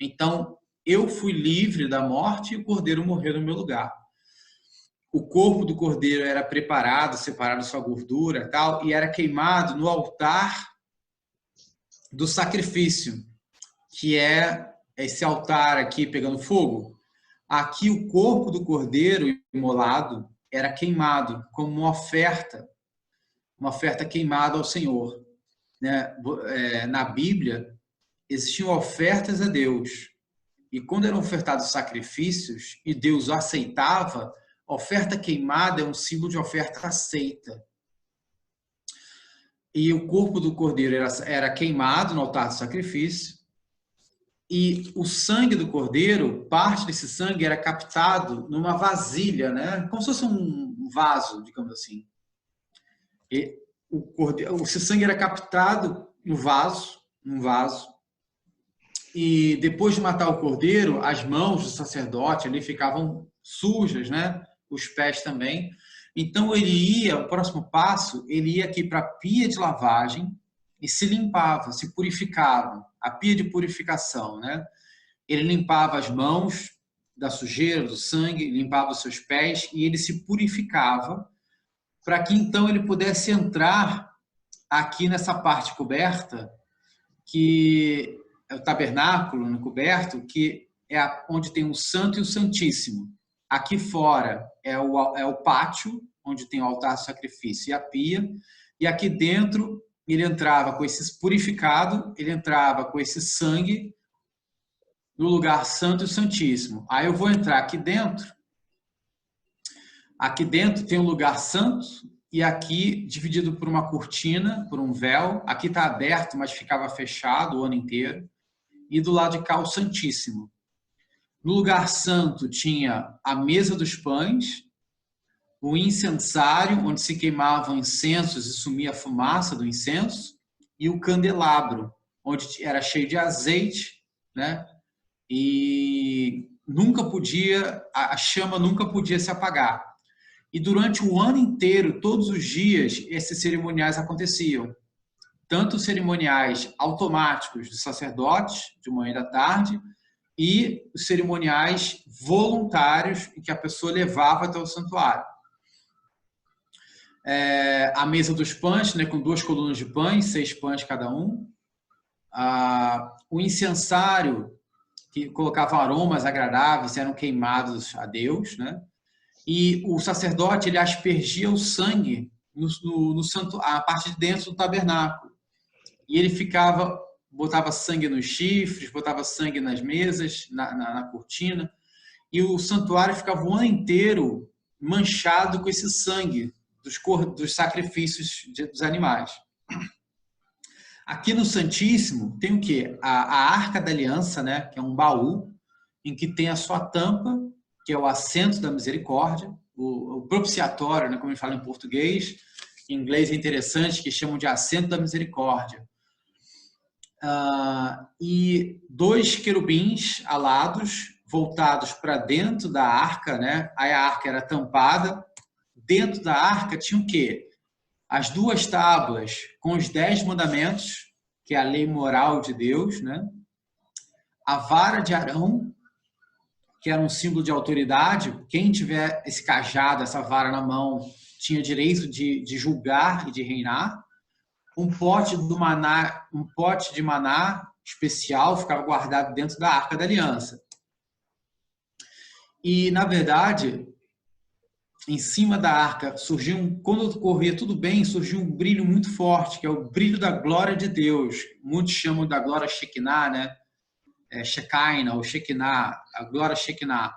Então, eu fui livre da morte e o cordeiro morreu no meu lugar. O corpo do cordeiro era preparado, separado sua gordura, tal, e era queimado no altar do sacrifício, que é esse altar aqui pegando fogo. Aqui o corpo do cordeiro imolado era queimado como uma oferta queimada ao Senhor, né? Na Bíblia existiam ofertas a Deus, e quando eram ofertados sacrifícios e Deus o aceitava, oferta queimada é um símbolo de oferta aceita. E o corpo do cordeiro era queimado no altar do sacrifício, e o sangue do cordeiro, parte desse sangue era captado numa vasilha, né? Como se fosse um vaso, digamos assim. E esse sangue era captado no vaso, num vaso, e depois de matar o cordeiro, as mãos do sacerdote ali ficavam sujas, né? Os pés também. Então ele ia, o próximo passo, ele ia aqui para a pia de lavagem e se limpava, se purificava, a pia de purificação, né? Ele limpava as mãos da sujeira, do sangue, limpava os seus pés e ele se purificava para que então ele pudesse entrar aqui nessa parte coberta, que é o tabernáculo no coberto, que é onde tem o santo e o santíssimo. Aqui fora é o pátio, onde tem o altar do sacrifício e a pia, e aqui dentro ele entrava com esse purificado, ele entrava com esse sangue no lugar santo e santíssimo. Aí eu vou entrar aqui dentro tem um lugar santo, e aqui dividido por uma cortina, por um véu. Aqui está aberto, mas ficava fechado o ano inteiro. E do lado de cá o Santíssimo. No lugar santo tinha a mesa dos pães, o incensário, onde se queimavam incensos e sumia a fumaça do incenso, e o candelabro, onde era cheio de azeite, né? E a chama nunca podia se apagar. E durante o ano inteiro, todos os dias, esses cerimoniais aconteciam. Tanto os cerimoniais automáticos dos sacerdotes, de manhã e da tarde, e os cerimoniais voluntários, em que a pessoa levava até o santuário. A mesa dos pães, né, com 2 colunas de pães, 6 pães cada um. O incensário, que colocava aromas agradáveis, eram queimados a Deus, né? E o sacerdote ele aspergia o sangue no santo, a parte de dentro do tabernáculo. E ele botava sangue nos chifres, botava sangue nas mesas, na cortina, e o santuário ficava o ano inteiro manchado com esse sangue dos sacrifícios dos animais. Aqui no Santíssimo tem o quê? A Arca da Aliança, né? Que é um baú em que tem a sua tampa, que é o assento da misericórdia, o propiciatório, né, como a gente fala em português. Em inglês é interessante, que chamam de assento da misericórdia. E 2 querubins alados, voltados para dentro da arca, né? Aí a arca era tampada. Dentro da arca tinha o quê? As 2 tábuas com os 10 mandamentos, que é a lei moral de Deus, né? A vara de Arão, que era um símbolo de autoridade. Quem tiver esse cajado, essa vara na mão, tinha direito de julgar e de reinar. Um pote de maná especial ficava guardado dentro da Arca da Aliança. E, na verdade, em cima da arca quando corria tudo bem, surgiu um brilho muito forte, que é o brilho da glória de Deus. Muitos chamam da glória Shekinah, né? Shekinah ou Shekinah, a glória Shekinah,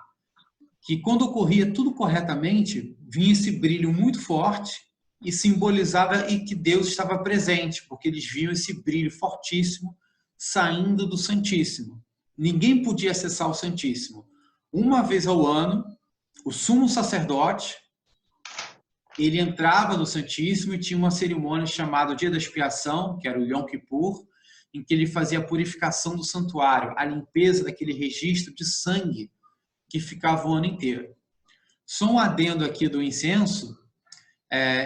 que quando ocorria tudo corretamente, vinha esse brilho muito forte e simbolizava que Deus estava presente, porque eles viam esse brilho fortíssimo saindo do Santíssimo. Ninguém podia acessar o Santíssimo. Uma vez ao ano, o sumo sacerdote, ele entrava no Santíssimo e tinha uma cerimônia chamada Dia da Expiação, que era o Yom Kippur, em que ele fazia a purificação do santuário, a limpeza daquele registro de sangue que ficava o ano inteiro. Só um adendo aqui do incenso.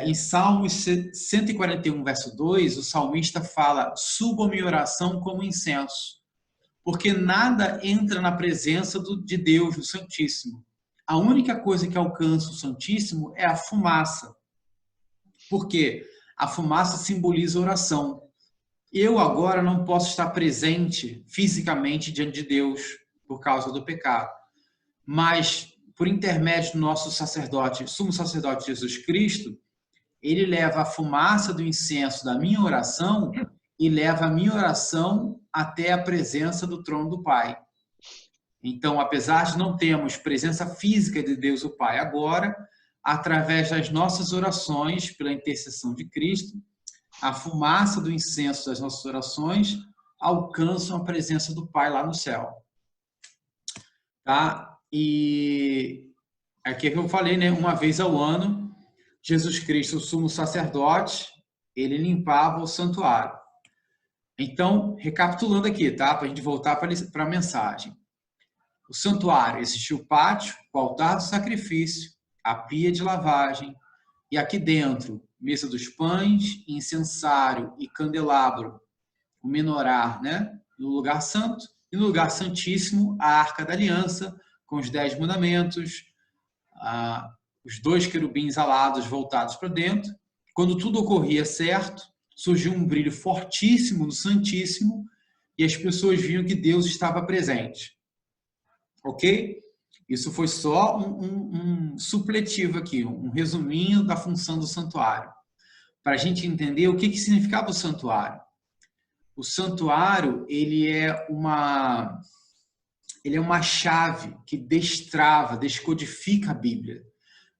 Em Salmos 141, verso 2, o salmista fala: suba minha oração como incenso. porque nada entra na presença de Deus, do Santíssimo. A única coisa que alcança o Santíssimo é a fumaça. Por quê? A fumaça simboliza oração. Eu agora não posso estar presente fisicamente diante de Deus por causa do pecado, mas por intermédio do nosso sacerdote, sumo sacerdote Jesus Cristo, ele leva a fumaça do incenso da minha oração e leva a minha oração até a presença do trono do Pai. Então, apesar de não termos presença física de Deus o Pai agora, através das nossas orações, pela intercessão de Cristo, a fumaça do incenso das nossas orações alcançam a presença do Pai lá no céu. Tá? E aqui é que eu falei, né? Uma vez ao ano, Jesus Cristo, o sumo sacerdote, ele limpava o santuário. Então, recapitulando aqui, tá? Para a gente voltar para a mensagem. O santuário existia o pátio, o altar do sacrifício, a pia de lavagem, e aqui dentro, mesa dos pães, incensário e candelabro, o menorá, né? No lugar santo, e no lugar santíssimo, a arca da aliança, com os 10 mandamentos, os 2 querubins alados voltados para dentro. Quando tudo ocorria certo, surgiu um brilho fortíssimo no Santíssimo e as pessoas viam que Deus estava presente. Ok? Isso foi só um supletivo aqui, um resuminho da função do santuário, para a gente entender o que significava o santuário. O santuário, ele é uma chave que destrava, descodifica a Bíblia.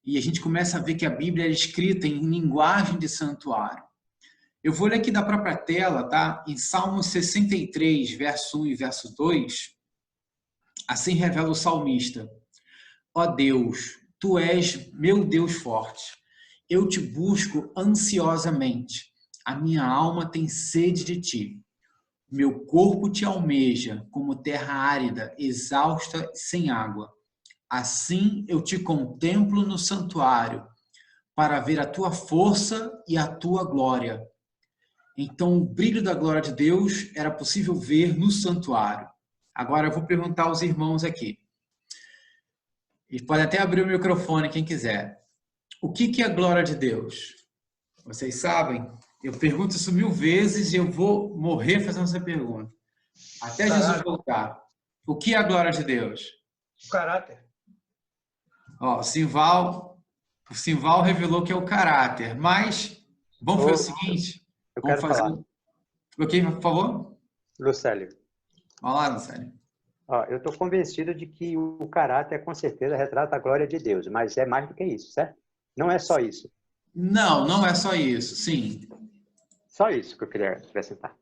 E a gente começa a ver que a Bíblia é escrita em linguagem de santuário. Eu vou ler aqui da própria tela, tá? Em Salmos 63, verso 1 e verso 2, assim revela o salmista: ó Deus, tu és meu Deus forte. Eu te busco ansiosamente. A minha alma tem sede de ti. Meu corpo te almeja como terra árida, exausta, sem água. Assim eu te contemplo no santuário, para ver a tua força e a tua glória. Então, o brilho da glória de Deus era possível ver no santuário. Agora eu vou perguntar aos irmãos aqui. E pode até abrir o microfone quem quiser. O que é a glória de Deus? Vocês sabem? Eu pergunto isso 1000 vezes e eu vou morrer fazendo essa pergunta. Até Jesus voltar. O que é a glória de Deus? O caráter. Ó, o Simval revelou que é o caráter. Mas vamos fazer o seguinte. Eu quero falar. Ok, por favor? Lucélio. Vamos lá, Lucélio. Ó, eu estou convencido de que o caráter, com certeza, retrata a glória de Deus, mas é mais do que isso, certo? Não é só isso. Não, não é só isso, sim. Só isso que eu queria acrescentar.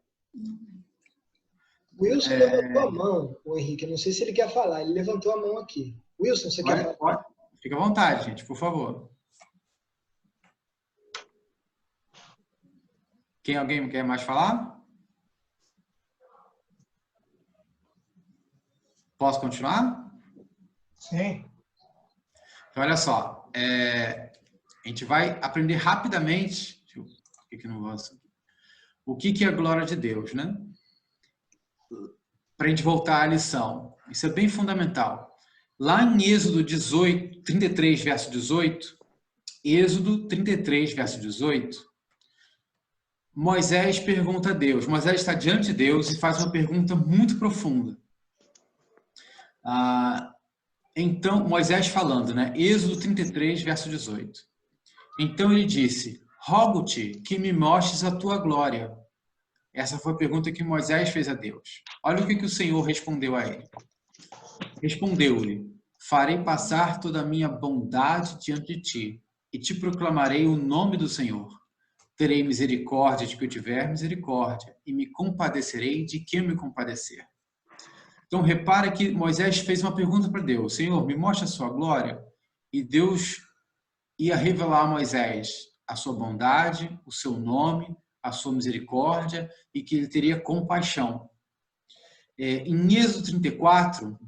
Wilson levantou a mão, o Henrique. Eu não sei se ele quer falar. Ele levantou a mão aqui. Wilson, você quer falar? Pode. Fica à vontade, gente, por favor. Alguém quer mais falar? Posso continuar? Sim. Então, olha só. A gente vai aprender rapidamente. O que é a glória de Deus, né? Para a gente voltar à lição. Isso é bem fundamental. Lá em Êxodo 33, verso 18, Êxodo 33, verso 18, Moisés pergunta a Deus. Moisés está diante de Deus e faz uma pergunta muito profunda. Então, Moisés falando, né? Êxodo 33, verso 18. Então ele disse: rogo-te que me mostres a tua glória. Essa foi a pergunta que Moisés fez a Deus. Olha o que o Senhor respondeu a ele. Respondeu-lhe: farei passar toda a minha bondade diante de ti, e te proclamarei o nome do Senhor. Terei misericórdia de que eu tiver misericórdia, e me compadecerei de quem me compadecer. Então, repara que Moisés fez uma pergunta para Deus: Senhor, me mostra a sua glória. E Deus ia revelar a Moisés a sua bondade, o seu nome, a sua misericórdia, e que ele teria compaixão. Em Êxodo 34,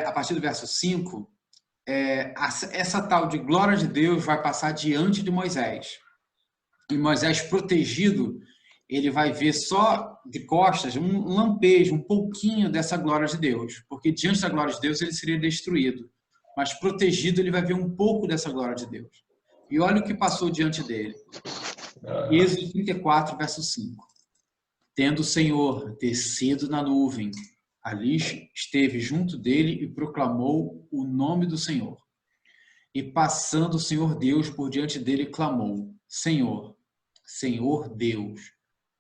a partir do verso 5, essa tal de glória de Deus vai passar diante de Moisés. E Moisés, protegido, ele vai ver só de costas um lampejo, um pouquinho dessa glória de Deus, porque diante da glória de Deus ele seria destruído, mas protegido ele vai ver um pouco dessa glória de Deus. E olha o que passou diante dele. Êxodo 34, verso 5. Tendo o Senhor descido na nuvem, ali esteve junto dele e proclamou o nome do Senhor. E passando o Senhor Deus por diante dele, clamou: Senhor, Senhor Deus,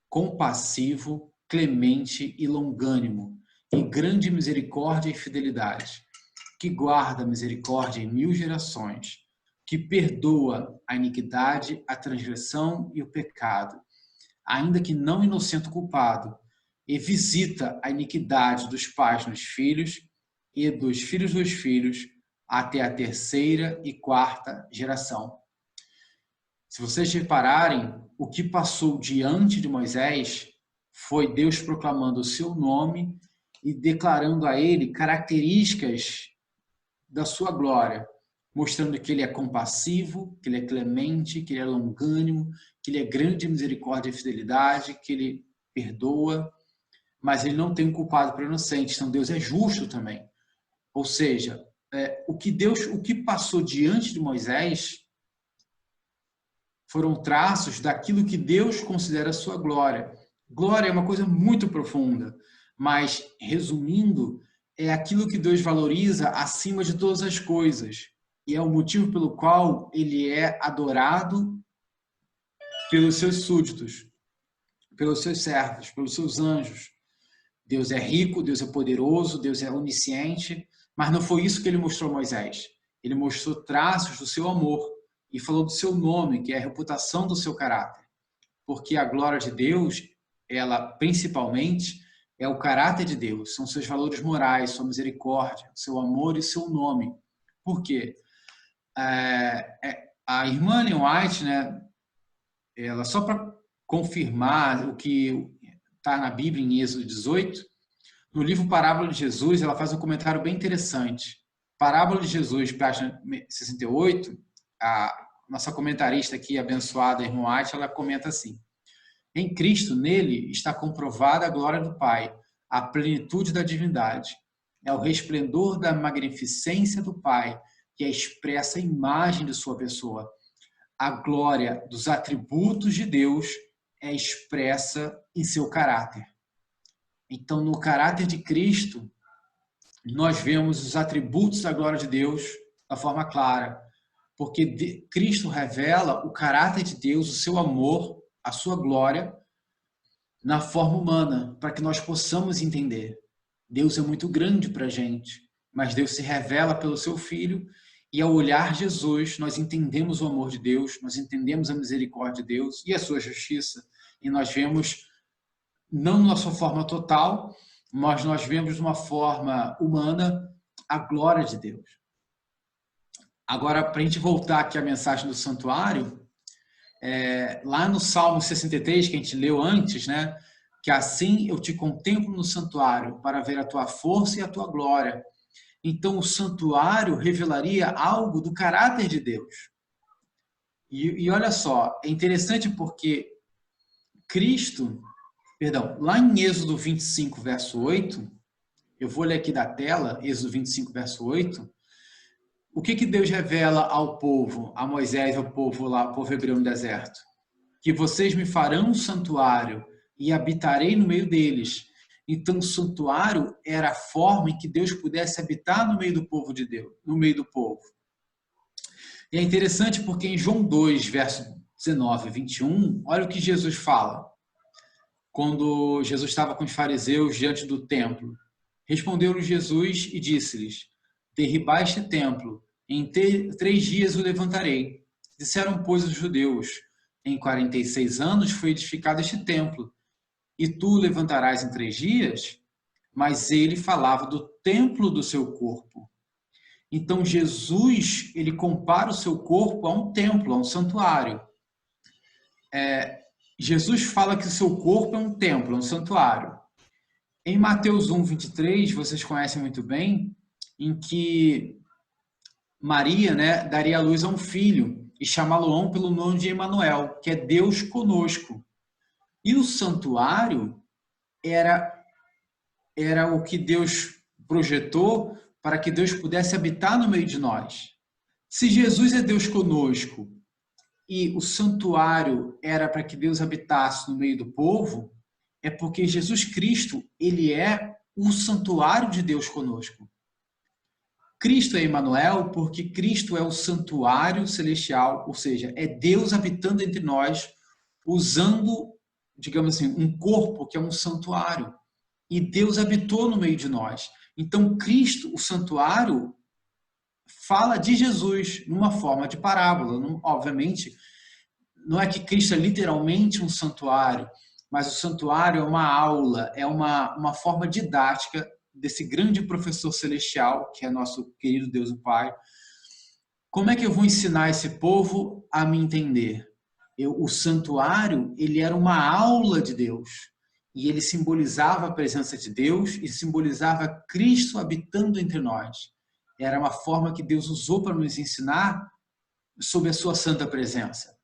compassivo, clemente e longânimo, e grande misericórdia e fidelidade, que guarda a misericórdia em 1000 gerações, que perdoa a iniquidade, a transgressão e o pecado, ainda que não inocente culpado, e visita a iniquidade dos pais nos filhos e dos filhos, até a 3ª e 4ª geração. Se vocês repararem, o que passou diante de Moisés foi Deus proclamando o seu nome e declarando a ele características da sua glória, mostrando que ele é compassivo, que ele é clemente, que ele é longânimo, que ele é grande em misericórdia e fidelidade, que ele perdoa, mas ele não tem um culpado para o inocente. Então Deus é justo também. Ou seja, o que passou diante de Moisés foram traços daquilo que Deus considera a sua glória. Glória é uma coisa muito profunda, mas, resumindo, é aquilo que Deus valoriza acima de todas as coisas. E é o motivo pelo qual ele é adorado pelos seus súditos, pelos seus servos, pelos seus anjos. Deus é rico, Deus é poderoso, Deus é onisciente, mas não foi isso que ele mostrou a Moisés. Ele mostrou traços do seu amor e falou do seu nome, que é a reputação do seu caráter. Porque a glória de Deus, ela principalmente é o caráter de Deus, são seus valores morais, sua misericórdia, seu amor e seu nome. Por quê? A irmã Ellen White, né, ela, só para confirmar o que está na Bíblia em Êxodo 18, no livro Parábola de Jesus, ela faz um comentário bem interessante. Parábola de Jesus, página 68, a nossa comentarista aqui, abençoada, a irmã White, ela comenta assim: em Cristo, nele, está comprovada a glória do Pai, a plenitude da divindade. É o resplendor da magnificência do Pai, que é expressa a imagem de sua pessoa. A glória dos atributos de Deus é expressa em seu caráter. Então, no caráter de Cristo, nós vemos os atributos da glória de Deus da forma clara, porque Cristo revela o caráter de Deus, o seu amor, a sua glória, na forma humana, para que nós possamos entender. Deus é muito grande para a gente, mas Deus se revela pelo seu Filho, e ao olhar Jesus, nós entendemos o amor de Deus, nós entendemos a misericórdia de Deus e a sua justiça, e nós vemos, não na sua forma total, mas nós vemos de uma forma humana a glória de Deus. Agora, para a gente voltar aqui à mensagem do santuário, lá no Salmo 63, que a gente leu antes, né? Que assim eu te contemplo no santuário para ver a tua força e a tua glória. Então, o santuário revelaria algo do caráter de Deus. E olha só, é interessante porque lá em Êxodo 25, verso 8, eu vou ler aqui da tela, Êxodo 25, verso 8, o que Deus revela ao povo, a Moisés, ao povo lá, ao povo hebreu no deserto? Que vocês me farão um santuário e habitarei no meio deles. Então, o santuário era a forma em que Deus pudesse habitar no meio do povo de Deus, no meio do povo. E é interessante porque em João 2, verso 19 e 21, olha o que Jesus fala. Quando Jesus estava com os fariseus diante do templo, respondeu-lhes Jesus e disse-lhes: derribai este templo, em 3 dias o levantarei. Disseram, pois, os judeus: em 46 anos foi edificado este templo, e tu o levantarás em 3 dias? Mas ele falava do templo do seu corpo. Então Jesus, ele compara o seu corpo a um templo, a um santuário. Jesus fala que o seu corpo é um templo, um santuário. Em Mateus 1, 23, vocês conhecem muito bem, em que Maria, né, daria à luz a um filho e chamá-lo pelo nome de Emanuel, que é Deus conosco. E o santuário era o que Deus projetou para que Deus pudesse habitar no meio de nós. Se Jesus é Deus conosco e o santuário era para que Deus habitasse no meio do povo, é porque Jesus Cristo, ele é o santuário de Deus conosco. Cristo é Emmanuel porque Cristo é o santuário celestial, ou seja, é Deus habitando entre nós, usando, digamos assim, um corpo que é um santuário. E Deus habitou no meio de nós. Então, Cristo, o santuário, fala de Jesus numa forma de parábola. Não, obviamente, não é que Cristo é literalmente um santuário, mas o santuário é uma aula, é uma forma didática desse grande professor celestial, que é nosso querido Deus o Pai. Como é que eu vou ensinar esse povo a me entender? O santuário, ele era uma aula de Deus. E ele simbolizava a presença de Deus e simbolizava Cristo habitando entre nós. Era uma forma que Deus usou para nos ensinar sobre a sua santa presença.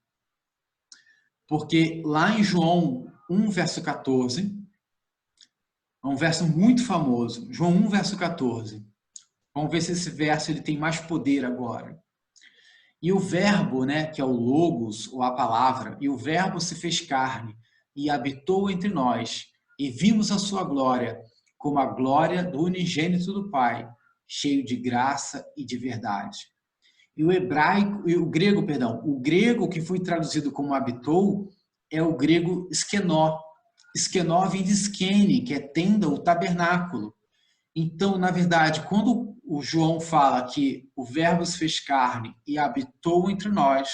Porque lá em João 1, verso 14, é um verso muito famoso. João 1, verso 14. Vamos ver se esse verso ele tem mais poder agora. E o verbo, né, que é o logos, ou a palavra, e o verbo se fez carne e habitou entre nós, e vimos a sua glória, como a glória do unigênito do Pai, cheio de graça e de verdade. E o grego que foi traduzido como habitou é o grego skenó. Skenó vem de skene, que é tenda ou tabernáculo. Então, na verdade, quando o João fala que o verbo se fez carne e habitou entre nós,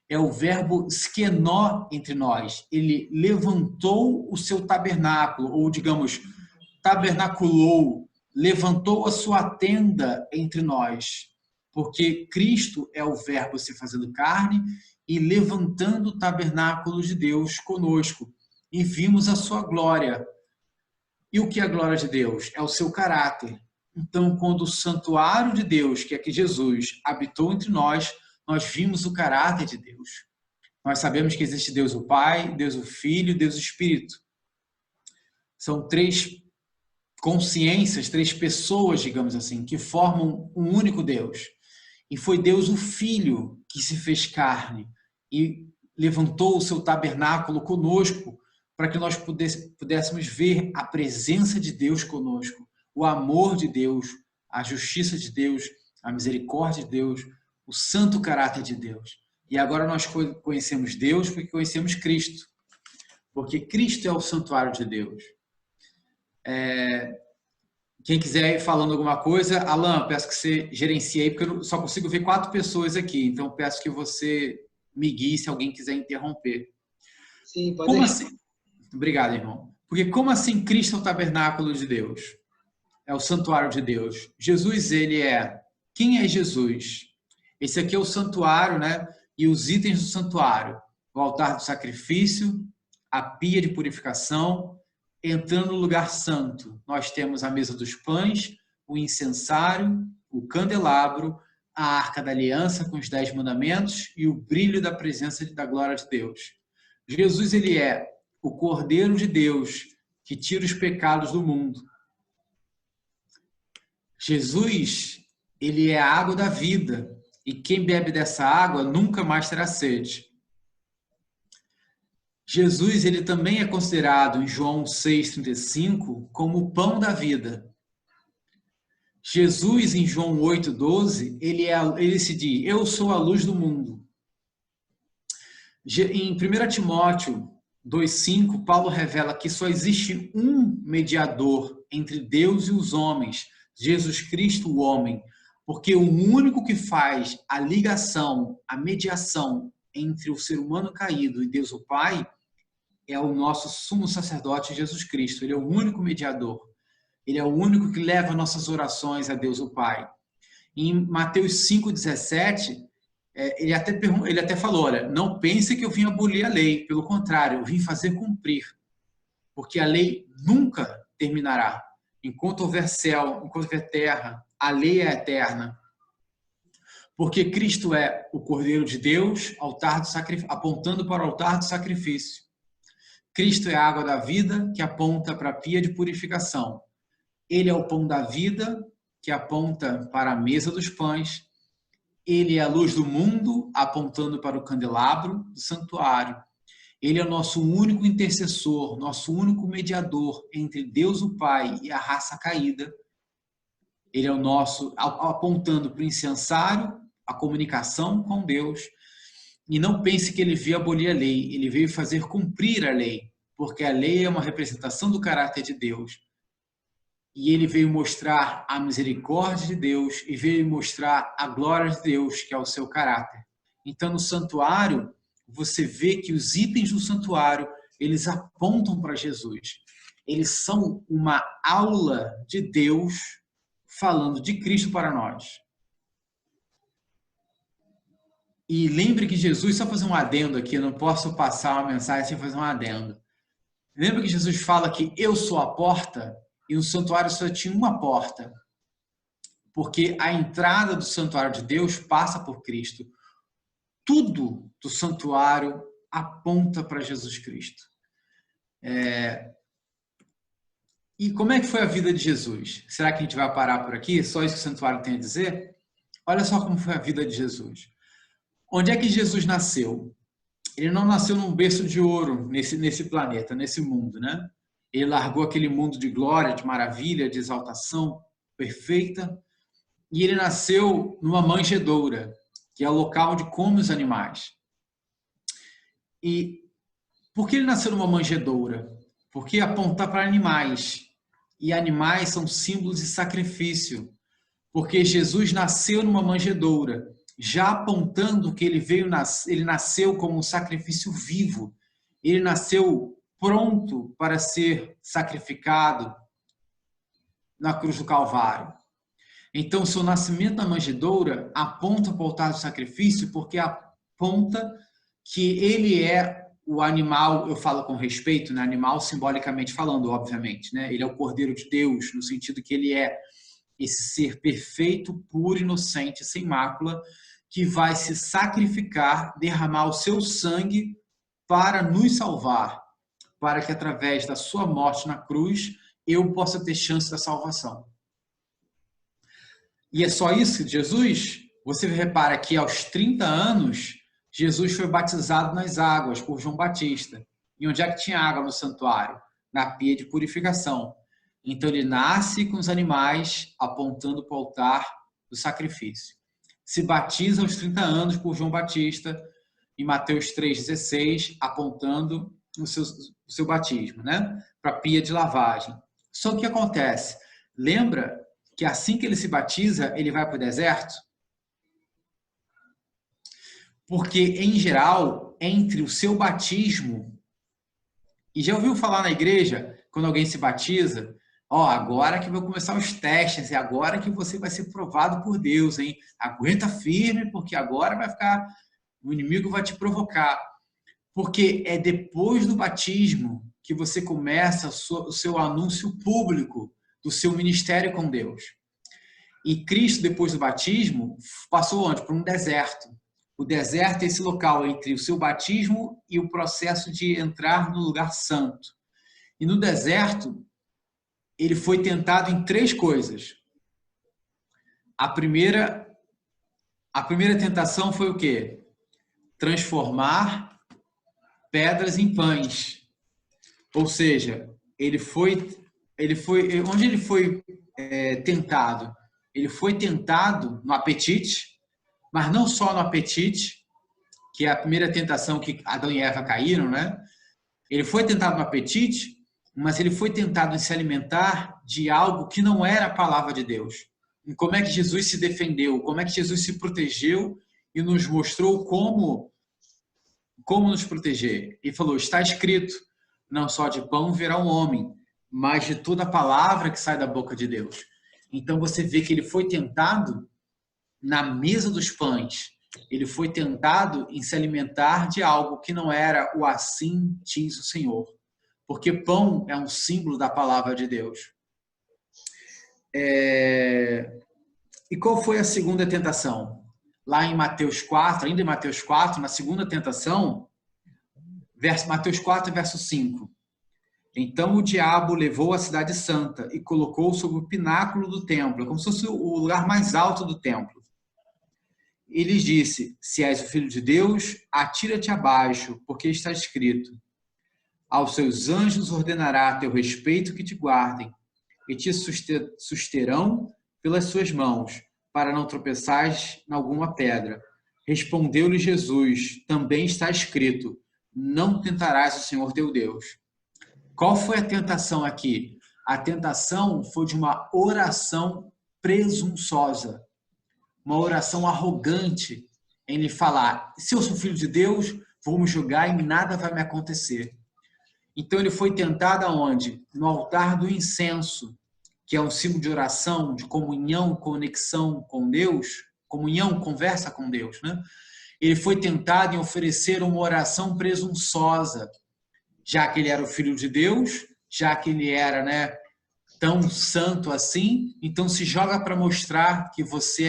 é o verbo skenó entre nós. Ele levantou o seu tabernáculo, ou digamos, tabernaculou, levantou a sua tenda entre nós. Porque Cristo é o verbo se fazendo carne e levantando o tabernáculo de Deus conosco. E vimos a sua glória. E o que é a glória de Deus? É o seu caráter. Então, quando o santuário de Deus, que é que Jesus habitou entre nós, nós vimos o caráter de Deus. Nós sabemos que existe Deus o Pai, Deus o Filho, Deus o Espírito. São três consciências, três pessoas, digamos assim, que formam um único Deus. E foi Deus o Filho que se fez carne e levantou o seu tabernáculo conosco para que nós pudéssemos ver a presença de Deus conosco, o amor de Deus, a justiça de Deus, a misericórdia de Deus, o santo caráter de Deus. E agora nós conhecemos Deus porque conhecemos Cristo. Porque Cristo é o santuário de Deus. Quem quiser ir falando alguma coisa, Alan, peço que você gerencie aí, porque eu só consigo ver 4 pessoas aqui. Então, peço que você me guie se alguém quiser interromper. Sim, pode Como deixar. assim? Obrigado, irmão. Porque como assim Cristo é o tabernáculo de Deus? É o santuário de Deus. Jesus, ele é... Quem é Jesus? Esse aqui é o santuário, né? E os itens do santuário. O altar do sacrifício, a pia de purificação. Entrando no lugar santo, nós temos a mesa dos pães, o incensário, o candelabro, a arca da aliança com os 10 mandamentos e o brilho da presença da glória de Deus. Jesus, ele é o Cordeiro de Deus que tira os pecados do mundo. Jesus, ele é a água da vida e quem bebe dessa água nunca mais terá sede. Jesus, ele também é considerado em João 6,35 como o pão da vida. Jesus, em João 8,12, ele se diz, eu sou a luz do mundo. Em 1 Timóteo 2,5, Paulo revela que só existe um mediador entre Deus e os homens, Jesus Cristo, o homem, porque o único que faz a ligação, a mediação entre o ser humano caído e Deus o Pai é o nosso sumo sacerdote Jesus Cristo. Ele é o único mediador. Ele é o único que leva nossas orações a Deus o Pai. Em Mateus 5,17, ele até falou, olha, não pense que eu vim abolir a lei, pelo contrário, eu vim fazer cumprir, porque a lei nunca terminará. Enquanto houver céu, enquanto houver terra, a lei é eterna. Porque Cristo é o Cordeiro de Deus, apontando para o altar do sacrifício. Cristo é a água da vida, que aponta para a pia de purificação. Ele é o pão da vida, que aponta para a mesa dos pães. Ele é a luz do mundo, apontando para o candelabro do santuário. Ele é o nosso único intercessor, nosso único mediador entre Deus o Pai e a raça caída. Ele é o nosso, apontando para o incensário, a comunicação com Deus. E não pense que ele veio abolir a lei, ele veio fazer cumprir a lei, porque a lei é uma representação do caráter de Deus. E ele veio mostrar a misericórdia de Deus e veio mostrar a glória de Deus, que é o seu caráter. Então, no santuário, você vê que os itens do santuário, eles apontam para Jesus. Eles são uma aula de Deus falando de Cristo para nós. E lembre que Jesus, só fazer um adendo aqui, eu não posso passar uma mensagem sem fazer um adendo. Lembra que Jesus fala que eu sou a porta? E no santuário só tinha uma porta. Porque a entrada do santuário de Deus passa por Cristo. Tudo do santuário aponta para Jesus Cristo. E como é que foi a vida de Jesus? Será que a gente vai parar por aqui? Só isso que o santuário tem a dizer? Olha só como foi a vida de Jesus. Onde é que Jesus nasceu? Ele não nasceu num berço de ouro nesse planeta, nesse mundo, né? Ele largou aquele mundo de glória, de maravilha, de exaltação perfeita, e ele nasceu numa manjedoura, que é o local onde come os animais. E por que ele nasceu numa manjedoura? Porque aponta para animais, e animais são símbolos de sacrifício, porque Jesus nasceu numa manjedoura, já apontando que ele nasceu como um sacrifício vivo. Ele nasceu pronto para ser sacrificado na cruz do Calvário. Então, seu nascimento na manjedoura aponta para o altar do sacrifício, porque aponta que ele é o animal, eu falo com respeito, né? Animal simbolicamente falando, obviamente, né? Ele é o Cordeiro de Deus, no sentido que ele é esse ser perfeito, puro, inocente, sem mácula, que vai se sacrificar, derramar o seu sangue para nos salvar, para que através da sua morte na cruz eu possa ter chance da salvação. E é só isso, Jesus? Você repara que aos 30 anos, Jesus foi batizado nas águas por João Batista. E onde é que tinha água no santuário? Na pia de purificação. Então ele nasce com os animais apontando para o altar do sacrifício. Se batiza aos 30 anos por João Batista, em Mateus 3,16, apontando o seu batismo, né? Para a pia de lavagem. Só que o que acontece? Lembra que assim que ele se batiza, ele vai para o deserto? Porque, em geral, entre o seu batismo... E já ouviu falar na igreja, quando alguém se batiza... agora que vão começar os testes, é agora que você vai ser provado por Deus, hein? Aguenta firme, porque agora vai ficar... O inimigo vai te provocar. Porque é depois do batismo que você começa o seu anúncio público do seu ministério com Deus. E Cristo, depois do batismo, passou onde? Por um deserto. O deserto é esse local entre o seu batismo e o processo de entrar no lugar santo. E no deserto, ele foi tentado em 3 coisas. A primeira tentação foi o quê? Transformar pedras em pães. Ou seja, onde ele foi tentado? Ele foi tentado no apetite, mas não só no apetite, que é a primeira tentação que Adão e Eva caíram, né? Ele foi tentado no apetite, mas ele foi tentado em se alimentar de algo que não era a palavra de Deus. E como é que Jesus se defendeu? Como é que Jesus se protegeu e nos mostrou como nos proteger? Ele falou, está escrito, não só de pão viverá um homem, mas de toda a palavra que sai da boca de Deus. Então você vê que ele foi tentado na mesa dos pães. Ele foi tentado em se alimentar de algo que não era o assim diz o Senhor. Porque pão é um símbolo da palavra de Deus. E qual foi a segunda tentação? Lá em Mateus 4, ainda em Mateus 4, na segunda tentação, Mateus 4, verso 5. Então o diabo levou a cidade santa e colocou sobre o pináculo do templo, como se fosse o lugar mais alto do templo. E lhes disse: se és o filho de Deus, atira-te abaixo, porque está escrito: aos seus anjos ordenará a teu respeito que te guardem, e te susterão pelas suas mãos, para não tropeçares em alguma pedra. Respondeu-lhe Jesus: também está escrito: não tentarás o Senhor teu Deus. Qual foi a tentação aqui? A tentação foi de uma oração presunçosa, uma oração arrogante em lhe falar: se eu sou filho de Deus, vou me julgar e nada vai me acontecer. Então ele foi tentado aonde? No altar do incenso, que é um símbolo de oração, de comunhão, conexão com Deus, comunhão, conversa com Deus, né? Ele foi tentado em oferecer uma oração presunçosa, já que ele era o filho de Deus, já que ele era, né, tão santo assim, então se joga para mostrar que você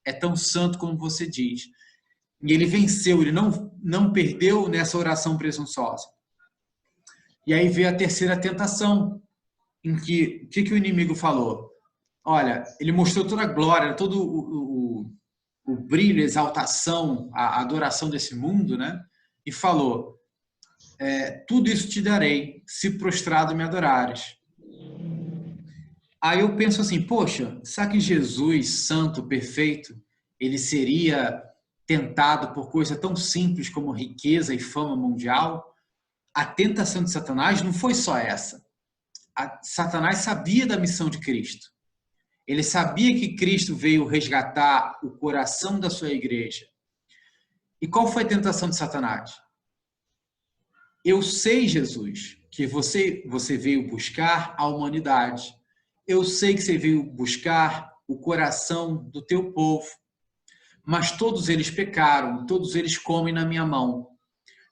é tão santo como você diz. E ele venceu, ele não perdeu nessa oração presunçosa. E aí veio a terceira tentação, em que o inimigo falou? Olha, ele mostrou toda a glória, todo o brilho, a exaltação, a adoração desse mundo, né? E falou: tudo isso te darei, se prostrado me adorares. Aí eu penso assim, poxa, será que Jesus, santo, perfeito, ele seria tentado por coisa tão simples como riqueza e fama mundial? A tentação de Satanás não foi só essa. Satanás sabia da missão de Cristo. Ele sabia que Cristo veio resgatar o coração da sua igreja. E qual foi a tentação de Satanás? Eu sei, Jesus, que você veio buscar a humanidade. Eu sei que você veio buscar o coração do teu povo. Mas todos eles pecaram, todos eles comem na minha mão.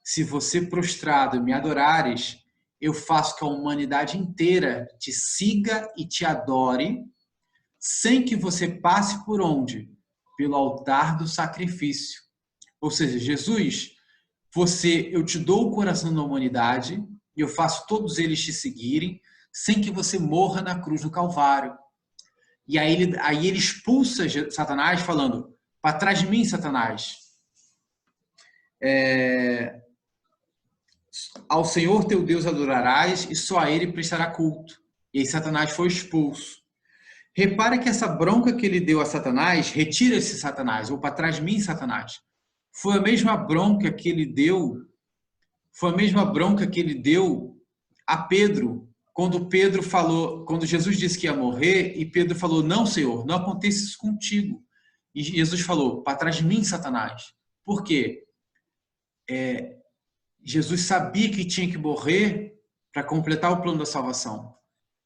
Se você prostrado me adorares, eu faço que a humanidade inteira te siga e te adore, sem que você passe por onde? Pelo altar do sacrifício. Ou seja, Jesus, eu te dou o coração da humanidade e eu faço todos eles te seguirem, sem que você morra na cruz do Calvário. E aí ele expulsa Satanás falando: para trás de mim, Satanás. Ao Senhor teu Deus adorarás e só a ele prestará culto. E aí Satanás foi expulso. Repara que essa bronca que ele deu a Satanás, retira-se Satanás, ou para trás de mim, Satanás, foi a mesma bronca que ele deu, a Pedro, quando Jesus disse que ia morrer, e Pedro falou: não, Senhor, não aconteça isso contigo. E Jesus falou: para trás de mim, Satanás. Por quê? Jesus sabia que tinha que morrer para completar o plano da salvação.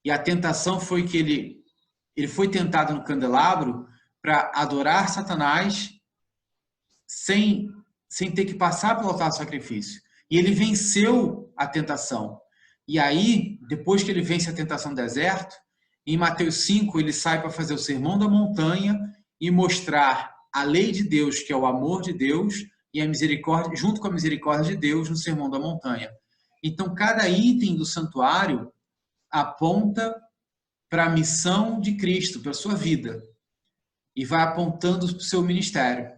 E a tentação foi que ele foi tentado no candelabro para adorar Satanás sem ter que passar pelo altar do sacrifício. E ele venceu a tentação. E aí, depois que ele vence a tentação no deserto, em Mateus 5, ele sai para fazer o sermão da montanha e mostrar a lei de Deus, que é o amor de Deus, e a misericórdia, junto com a misericórdia de Deus, no sermão da montanha. Então, cada item do santuário aponta para a missão de Cristo, para a sua vida, e vai apontando para o seu ministério.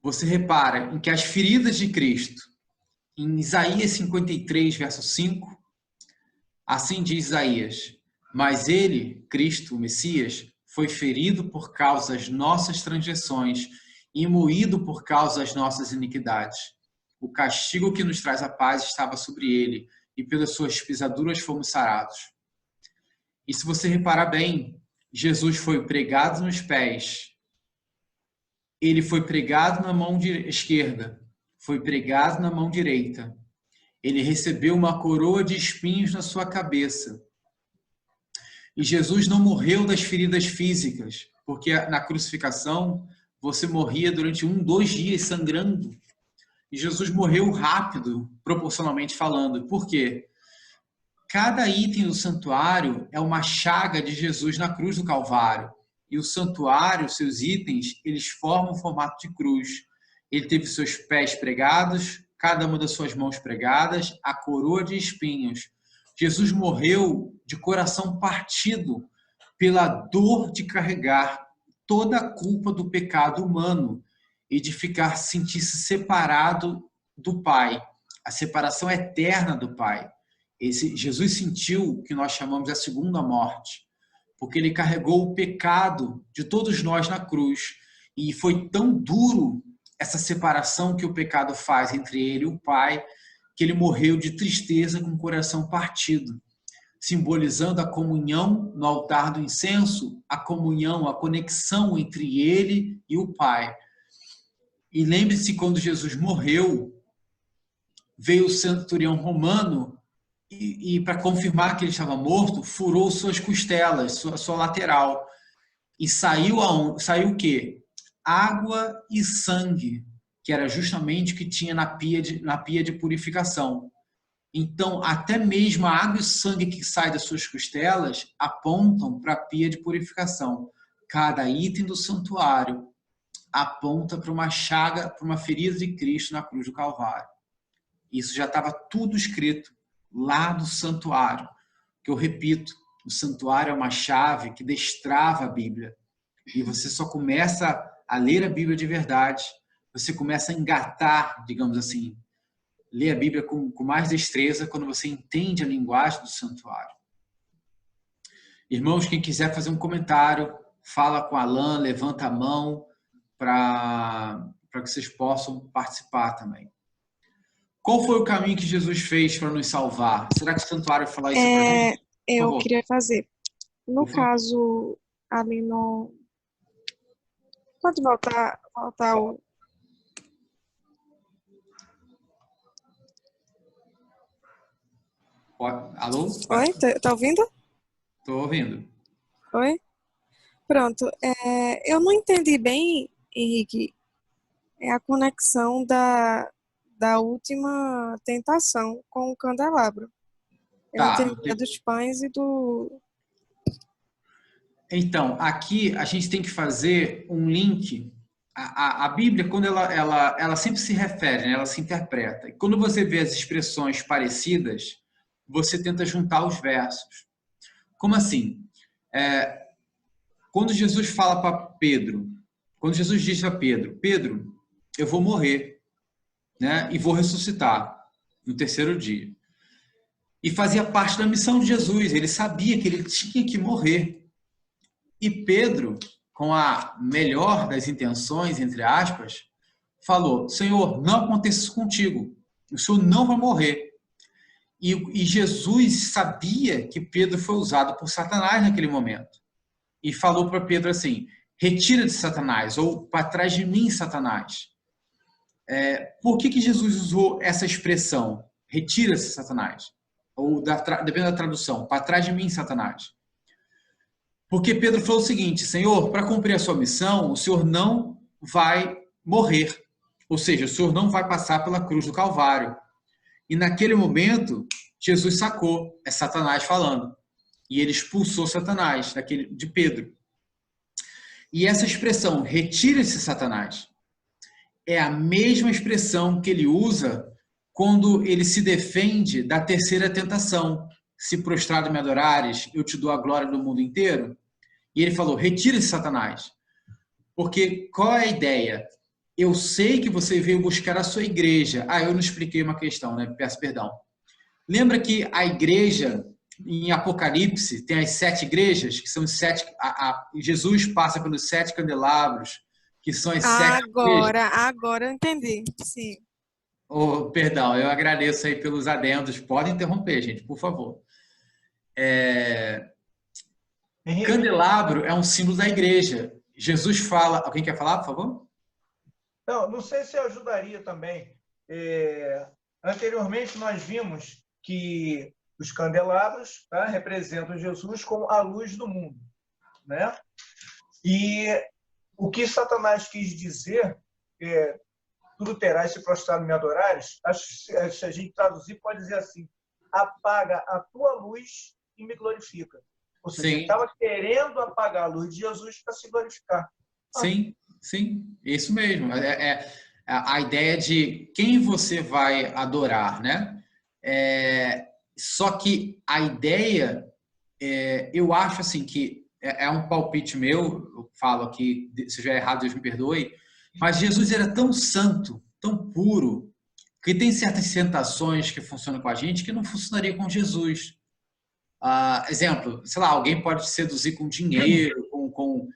Você repara em que as feridas de Cristo, em Isaías 53, verso 5, assim diz Isaías: mas ele, Cristo, o Messias, foi ferido por causa das nossas transgressões e moído por causa das nossas iniquidades. O castigo que nos traz a paz estava sobre ele, e pelas suas pisaduras fomos sarados. E se você reparar bem, Jesus foi pregado nos pés, ele foi pregado na mão esquerda, foi pregado na mão direita, ele recebeu uma coroa de espinhos na sua cabeça. E Jesus não morreu das feridas físicas, porque na crucificação você morria durante 2 dias sangrando. E Jesus morreu rápido, proporcionalmente falando. Por quê? Cada item do santuário é uma chaga de Jesus na cruz do Calvário. E o santuário, seus itens, eles formam o formato de cruz. Ele teve seus pés pregados, cada uma das suas mãos pregadas, a coroa de espinhos. Jesus morreu de coração partido pela dor de carregar toda a culpa do pecado humano e de sentir-se separado do Pai, a separação eterna do Pai. Jesus sentiu o que nós chamamos de a segunda morte, porque ele carregou o pecado de todos nós na cruz. E foi tão duro essa separação que o pecado faz entre ele e o Pai, que ele morreu de tristeza com o coração partido, simbolizando a comunhão no altar do incenso, a comunhão, a conexão entre ele e o Pai. E lembre-se, quando Jesus morreu, veio o centurião romano e para confirmar que ele estava morto, furou suas costelas, sua lateral. E saiu o quê? Água e sangue, que era justamente o que tinha na pia de purificação. Então, até mesmo a água e o sangue que sai das suas costelas apontam para a pia de purificação. Cada item do santuário aponta para uma chaga, para uma ferida de Cristo na cruz do Calvário. Isso já estava tudo escrito lá do santuário, que eu repito, o santuário é uma chave que destrava a Bíblia. E você só começa a ler a Bíblia de verdade, você começa a engatar, digamos assim, ler a Bíblia com mais destreza quando você entende a linguagem do santuário. Irmãos, quem quiser fazer um comentário, fala com Alan, levanta a mão para que vocês possam participar também. Qual foi o caminho que Jesus fez para nos salvar? Será que o santuário vai falar isso para a gente? Eu queria fazer. No caso, ali no... Pode voltar o... Alô? Oi, tá ouvindo? Estou ouvindo. Oi? Pronto. Eu não entendi bem, Henrique, a conexão da última tentação com o candelabro. Eu entendi a dos pães e do... Então, aqui a gente tem que fazer um link. A Bíblia, quando ela sempre se refere, né? Ela se interpreta. E quando você vê as expressões parecidas, você tenta juntar os versos. Como assim? Quando Jesus fala para Pedro, quando Jesus diz a Pedro, Pedro, eu vou morrer, né? E vou ressuscitar no terceiro dia. E fazia parte da missão de Jesus. Ele sabia que ele tinha que morrer. E Pedro, com a melhor das intenções, entre aspas, falou, Senhor, não aconteça isso contigo. O Senhor não vai morrer. E Jesus sabia que Pedro foi usado por Satanás naquele momento. E falou para Pedro assim, retira de Satanás, ou para trás de mim, Satanás. Por que Jesus usou essa expressão, retira-se, Satanás? Ou, dependendo da tradução, para trás de mim, Satanás. Porque Pedro falou o seguinte, Senhor, para cumprir a sua missão, o Senhor não vai morrer. Ou seja, o Senhor não vai passar pela cruz do Calvário. E naquele momento, Jesus sacou, é Satanás falando. E ele expulsou Satanás de Pedro. E essa expressão, retire-se, Satanás, é a mesma expressão que ele usa quando ele se defende da terceira tentação. Se prostrado me adorares, eu te dou a glória do mundo inteiro. E ele falou, retire-se, Satanás. Porque qual é a ideia? Eu sei que você veio buscar a sua igreja. Eu não expliquei uma questão, né? Peço perdão. Lembra que a igreja, em Apocalipse, tem as 7 igrejas, que são os 7... Jesus passa pelos 7 candelabros, que são as 7 igrejas. Agora eu entendi, sim. Perdão, eu agradeço aí pelos adendos. Pode interromper, gente, por favor. Candelabro é um símbolo da igreja. Jesus fala... Alguém quer falar, por favor? Não sei se ajudaria também. Anteriormente, nós vimos que os candelabros, tá, representam Jesus como a luz do mundo, né? E o que Satanás quis dizer, tudo terás se prostrado me adorares, acho que se a gente traduzir, pode dizer assim, apaga a tua luz e me glorifica. Ou seja, ele estava querendo apagar a luz de Jesus para se glorificar. Sim, isso mesmo. a ideia de quem você vai adorar, né? Só que a ideia, eu acho assim que é um palpite meu, eu falo aqui, se estiver errado, Deus me perdoe, mas Jesus era tão santo, tão puro, que tem certas tentações que funcionam com a gente que não funcionaria com Jesus. Exemplo, sei lá, alguém pode te seduzir com dinheiro, com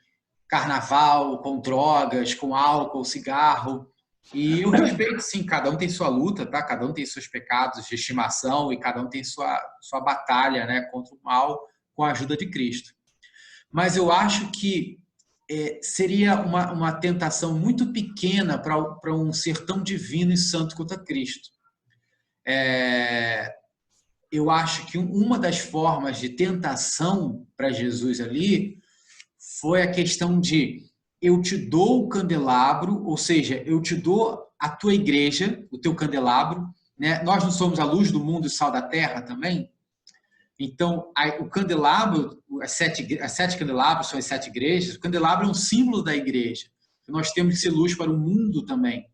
carnaval, com drogas, com álcool, cigarro. E eu respeito, sim, cada um tem sua luta, tá? Cada um tem seus pecados de estimação e cada um tem sua batalha, né, contra o mal com a ajuda de Cristo. Mas eu acho que seria uma tentação muito pequena para um ser tão divino e santo quanto a Cristo. Eu acho que uma das formas de tentação para Jesus ali foi a questão de eu te dou o candelabro, ou seja, eu te dou a tua igreja, o teu candelabro, né? Nós não somos a luz do mundo e o sal da terra também? Então, o candelabro, as sete candelabros são as 7 igrejas, o candelabro é um símbolo da igreja. Nós temos que ser luz para o mundo também.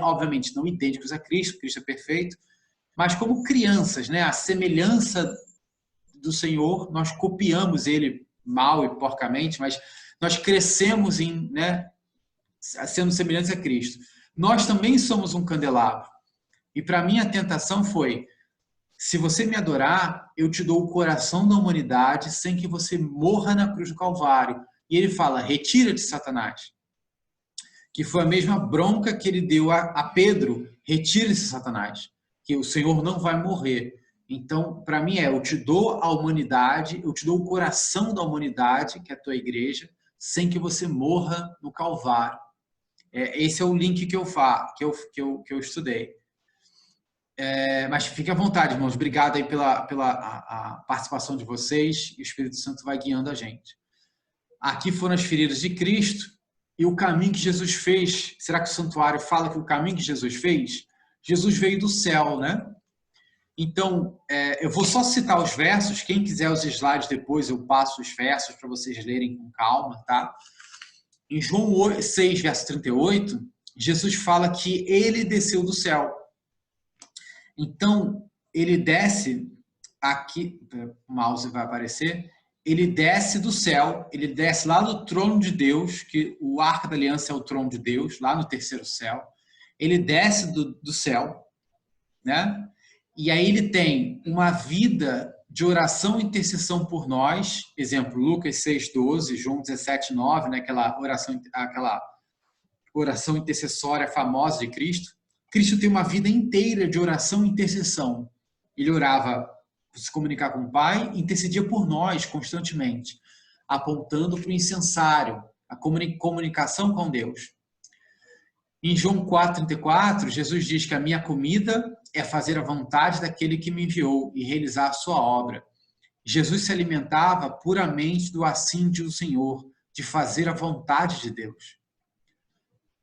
Obviamente, não idênticos a Cristo, Cristo é perfeito, mas como crianças, né? A semelhança do Senhor, nós copiamos Ele mal e porcamente, mas nós crescemos sendo semelhantes a Cristo. Nós também somos um candelabro. E para mim a tentação foi, se você me adorar, eu te dou o coração da humanidade sem que você morra na cruz do Calvário. E ele fala, retira-te, Satanás. Que foi a mesma bronca que ele deu a Pedro, retira-se, Satanás, que o Senhor não vai morrer. Então, para mim eu te dou a humanidade, eu te dou o coração da humanidade, que é a tua igreja, sem que você morra no Calvário. Esse é o link que eu estudei. Mas fique à vontade, irmãos. Obrigado aí pela a participação de vocês. E o Espírito Santo vai guiando a gente. Aqui foram as feridas de Cristo e o caminho que Jesus fez. Será que o santuário fala que o caminho que Jesus fez? Jesus veio do céu, né? Então, eu vou só citar os versos. Quem quiser os slides depois, eu passo os versos para vocês lerem com calma, tá? Em João 6, verso 38, Jesus fala que ele desceu do céu. Então, ele desce, aqui, o mouse vai aparecer, ele desce do céu, ele desce lá do trono de Deus, que o Arca da Aliança é o trono de Deus, lá no terceiro céu. Ele desce do céu, né? E aí ele tem uma vida de oração e intercessão por nós, exemplo, Lucas 6,12, João 17,9, né? aquela oração intercessória famosa de Cristo. Cristo tem uma vida inteira de oração e intercessão. Ele orava para se comunicar com o Pai, intercedia por nós constantemente, apontando para o incensário, a comunicação com Deus. Em João 4,34, Jesus diz que a minha comida é fazer a vontade daquele que me enviou e realizar a sua obra. Jesus se alimentava puramente do assíntio do Senhor, de fazer a vontade de Deus.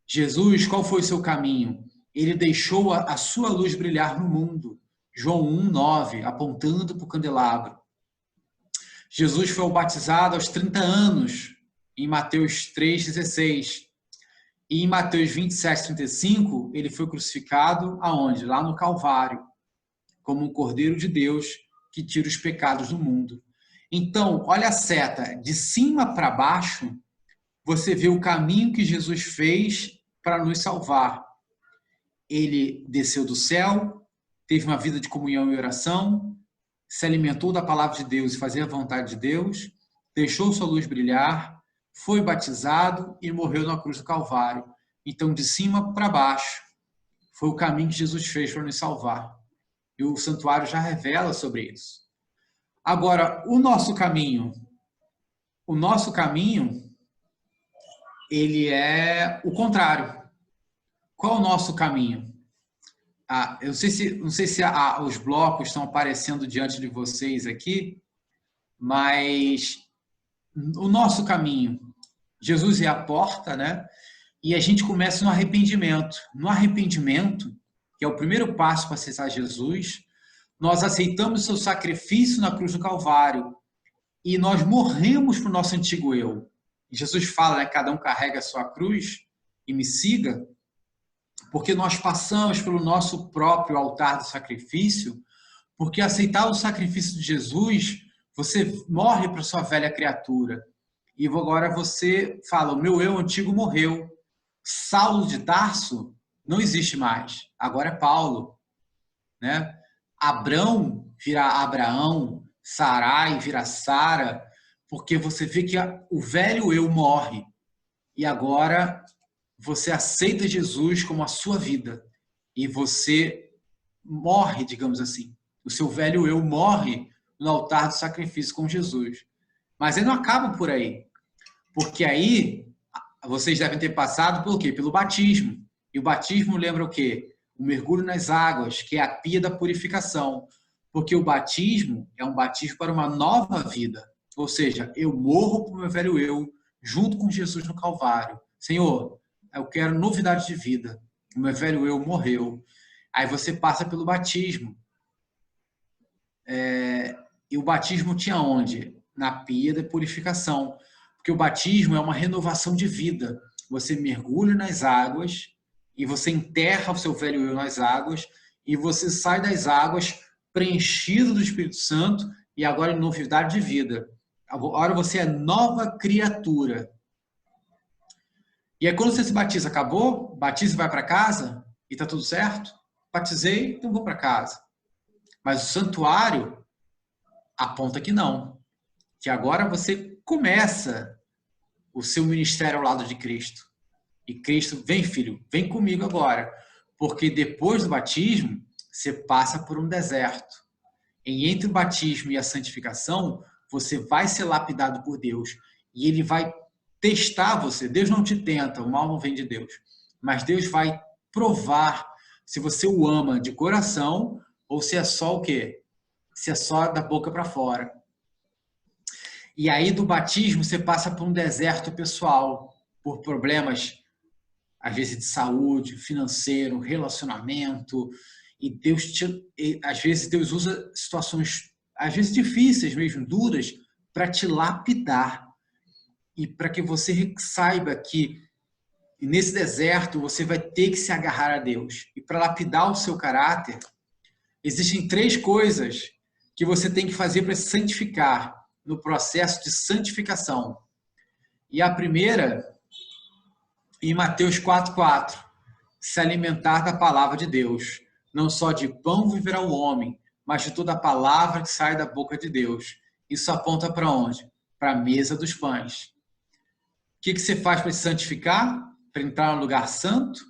Jesus, qual foi o seu caminho? Ele deixou a sua luz brilhar no mundo. João 1,9, apontando para o candelabro. Jesus foi batizado aos 30 anos, em Mateus 3,16. E em Mateus 27,35, ele foi crucificado aonde? Lá no Calvário, como um Cordeiro de Deus que tira os pecados do mundo. Então, olha a seta, de cima para baixo, você vê o caminho que Jesus fez para nos salvar. Ele desceu do céu, teve uma vida de comunhão e oração, se alimentou da palavra de Deus e fazia a vontade de Deus, deixou sua luz brilhar, foi batizado e morreu na cruz do Calvário. Então, de cima para baixo, foi o caminho que Jesus fez para nos salvar. E o santuário já revela sobre isso. Agora, o nosso caminho, ele é o contrário. Qual é o nosso caminho? Eu não sei se os blocos estão aparecendo diante de vocês aqui, mas o nosso caminho, Jesus é a porta, né? E a gente começa no arrependimento. No arrependimento, que é o primeiro passo para acessar Jesus, nós aceitamos o seu sacrifício na cruz do Calvário e nós morremos para o nosso antigo eu. Jesus fala, né? Cada um carrega a sua cruz e me siga. porque nós passamos pelo nosso próprio altar do sacrifício, porque aceitar o sacrifício de Jesus, você morre para sua velha criatura. E agora você fala, o meu eu antigo morreu. Saulo de Tarso não existe mais. Agora é Paulo. Né? Abrão vira Abraão, Sarai vira Sara, porque você vê que o velho eu morre. E agora você aceita Jesus como a sua vida. E você morre, digamos assim. O seu velho eu morre no altar do sacrifício com Jesus. Mas ele não acaba por aí. Porque aí vocês devem ter passado pelo quê? Pelo batismo. E o batismo lembra o quê? O mergulho nas águas, que é a pia da purificação. Porque o batismo é um batismo para uma nova vida. Ou seja, eu morro para o meu velho eu, junto com Jesus no Calvário. Senhor, eu quero novidade de vida. O meu velho eu morreu. Aí você passa pelo batismo. E o batismo tinha onde? Na pia da purificação. Porque o batismo é uma renovação de vida. Você mergulha nas águas e você enterra o seu velho eu nas águas e você sai das águas preenchido do Espírito Santo e agora em novidade de vida. Agora você é nova criatura. E aí quando você se batiza, acabou? Batiza e vai para casa? E está tudo certo? Batizei, então vou para casa. Mas o santuário aponta que não. Que agora você começa o seu ministério ao lado de Cristo. E Cristo, vem filho, vem comigo agora. Porque depois do batismo, você passa por um deserto. E entre o batismo e a santificação, você vai ser lapidado por Deus. E Ele vai testar você. Deus não te tenta, o mal não vem de Deus. Mas Deus vai provar se você o ama de coração ou se é só o quê? Se é só da boca para fora. E aí do batismo você passa por um deserto pessoal, por problemas, às vezes de saúde, financeiro, relacionamento. E às vezes Deus usa situações, às vezes difíceis mesmo, duras, para te lapidar. E para que você saiba que nesse deserto você vai ter que se agarrar a Deus. E para lapidar o seu caráter, existem 3 coisas que você tem que fazer para se santificar no processo de santificação. E a primeira, em Mateus 4,4, se alimentar da palavra de Deus. Não só de pão viverá o homem, mas de toda a palavra que sai da boca de Deus. Isso aponta para onde? Para a mesa dos pães. O que você faz para se santificar? Para entrar no lugar santo?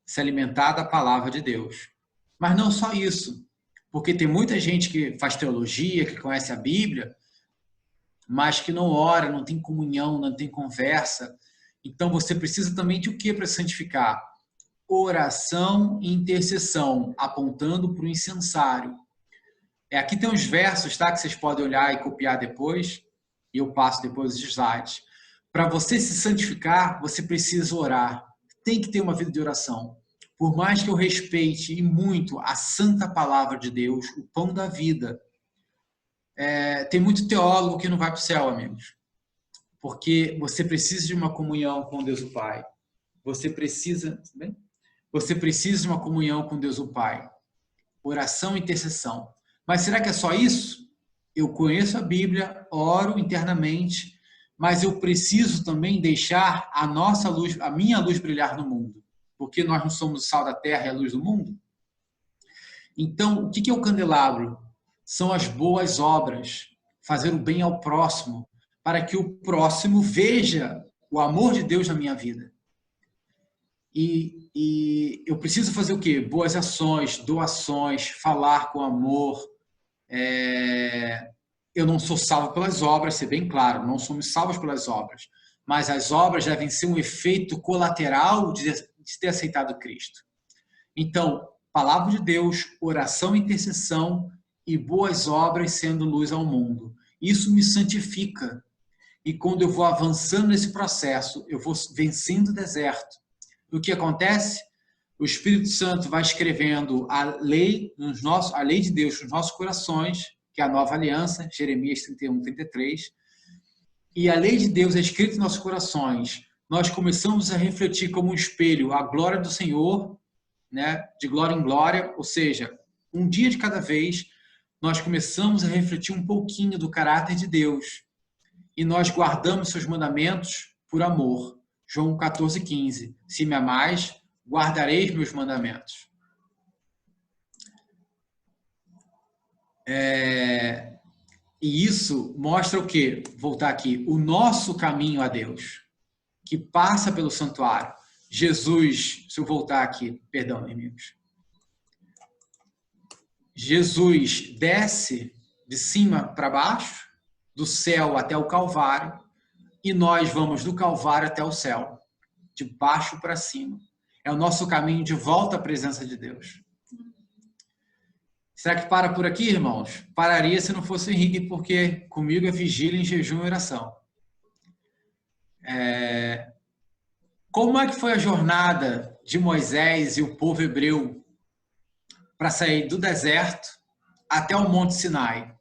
Se alimentar da palavra de Deus. Mas não só isso. Porque tem muita gente que faz teologia, que conhece a Bíblia, mas que não ora, não tem comunhão, não tem conversa. Então você precisa também de o que para santificar? Oração e intercessão, apontando para o incensário. Aqui tem uns versos, tá, que vocês podem olhar e copiar depois, e eu passo depois os slides. Para você se santificar, você precisa orar. Tem que ter uma vida de oração. Por mais que eu respeite e muito a santa palavra de Deus, o pão da vida, tem muito teólogo que não vai para o céu, amigos. Porque você precisa de uma comunhão com Deus o Pai. Você precisa de uma comunhão com Deus o Pai. Oração e intercessão. Mas será que é só isso? Eu conheço a Bíblia, oro internamente, mas eu preciso também deixar a nossa luz, a minha luz brilhar no mundo. Porque nós não somos o sal da terra e a luz do mundo? Então, o que é o candelabro? São as boas obras, fazer o bem ao próximo, para que o próximo veja o amor de Deus na minha vida. E eu preciso fazer o quê? Boas ações, doações, falar com amor. Eu não sou salvo pelas obras, ser bem claro, não somos salvos pelas obras, mas as obras devem ser um efeito colateral de ter aceitado Cristo. Então, palavra de Deus, oração e intercessão e boas obras sendo luz ao mundo. Isso me santifica. E quando eu vou avançando nesse processo, eu vou vencendo o deserto. O que acontece? O Espírito Santo vai escrevendo a lei de Deus nos nossos corações, que é a nova aliança, Jeremias 31, 33. E a lei de Deus é escrita em nossos corações. Nós começamos a refletir como um espelho a glória do Senhor né, de glória em glória, ou seja, um dia de cada vez, nós começamos a refletir um pouquinho do caráter de Deus e nós guardamos seus mandamentos por amor. João 14,15. Se me amais, guardareis meus mandamentos. E isso mostra o quê? Voltar aqui. O nosso caminho a Deus, que passa pelo santuário. Jesus, se eu voltar aqui, perdão, amigos. Jesus desce de cima para baixo, do céu até o Calvário, e nós vamos do Calvário até o céu, de baixo para cima. É o nosso caminho de volta à presença de Deus. Será que para por aqui, irmãos? Pararia se não fosse o Henrique, porque comigo é vigília em jejum e oração. Como é que foi a jornada de Moisés e o povo hebreu para sair do deserto até o Monte Sinai?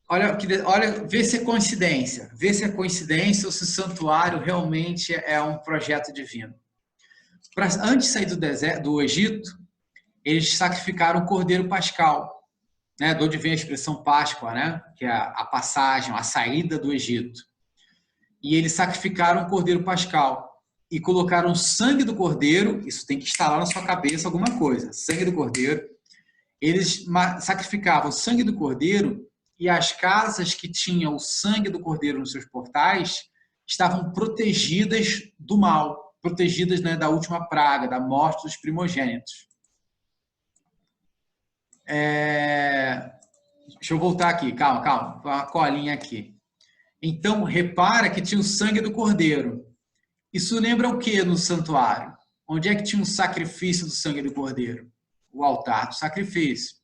Olha, vê se é coincidência. Vê se é coincidência ou se o santuário realmente é um projeto divino. Antes de sair do Egito, eles sacrificaram o cordeiro pascal, né? De onde vem a expressão Páscoa, né? Que é a passagem, a saída do Egito. E eles sacrificaram o cordeiro pascal e colocaram o sangue do cordeiro, isso tem que instalar na sua cabeça alguma coisa, sangue do cordeiro. Eles sacrificavam o sangue do cordeiro e as casas que tinham o sangue do cordeiro nos seus portais estavam protegidas do mal, protegidas, né, da última praga, da morte dos primogênitos. Deixa eu voltar aqui, calma, uma colinha aqui. Então, repara que tinha o sangue do cordeiro. Isso lembra o que no santuário? Onde é que tinha um sacrifício do sangue do cordeiro? O altar do sacrifício.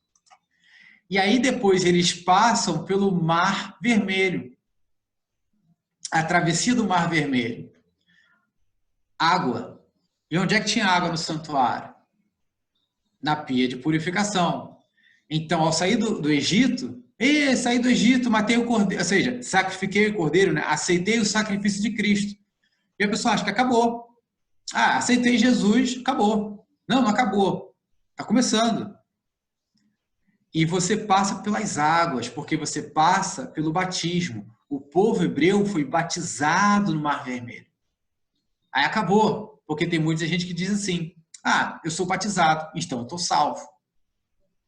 E aí depois eles passam pelo Mar Vermelho. A travessia do Mar Vermelho. Água. E onde é que tinha água no santuário? Na pia de purificação. Então, ao sair do Egito, saí do Egito, matei o cordeiro, ou seja, sacrifiquei o cordeiro, né? Aceitei o sacrifício de Cristo. E a pessoa acha que acabou. Aceitei Jesus, acabou. Não acabou. Está começando. E você passa pelas águas, porque você passa pelo batismo. O povo hebreu foi batizado no Mar Vermelho. Aí acabou, porque tem muita gente que diz assim, eu sou batizado, então eu estou salvo.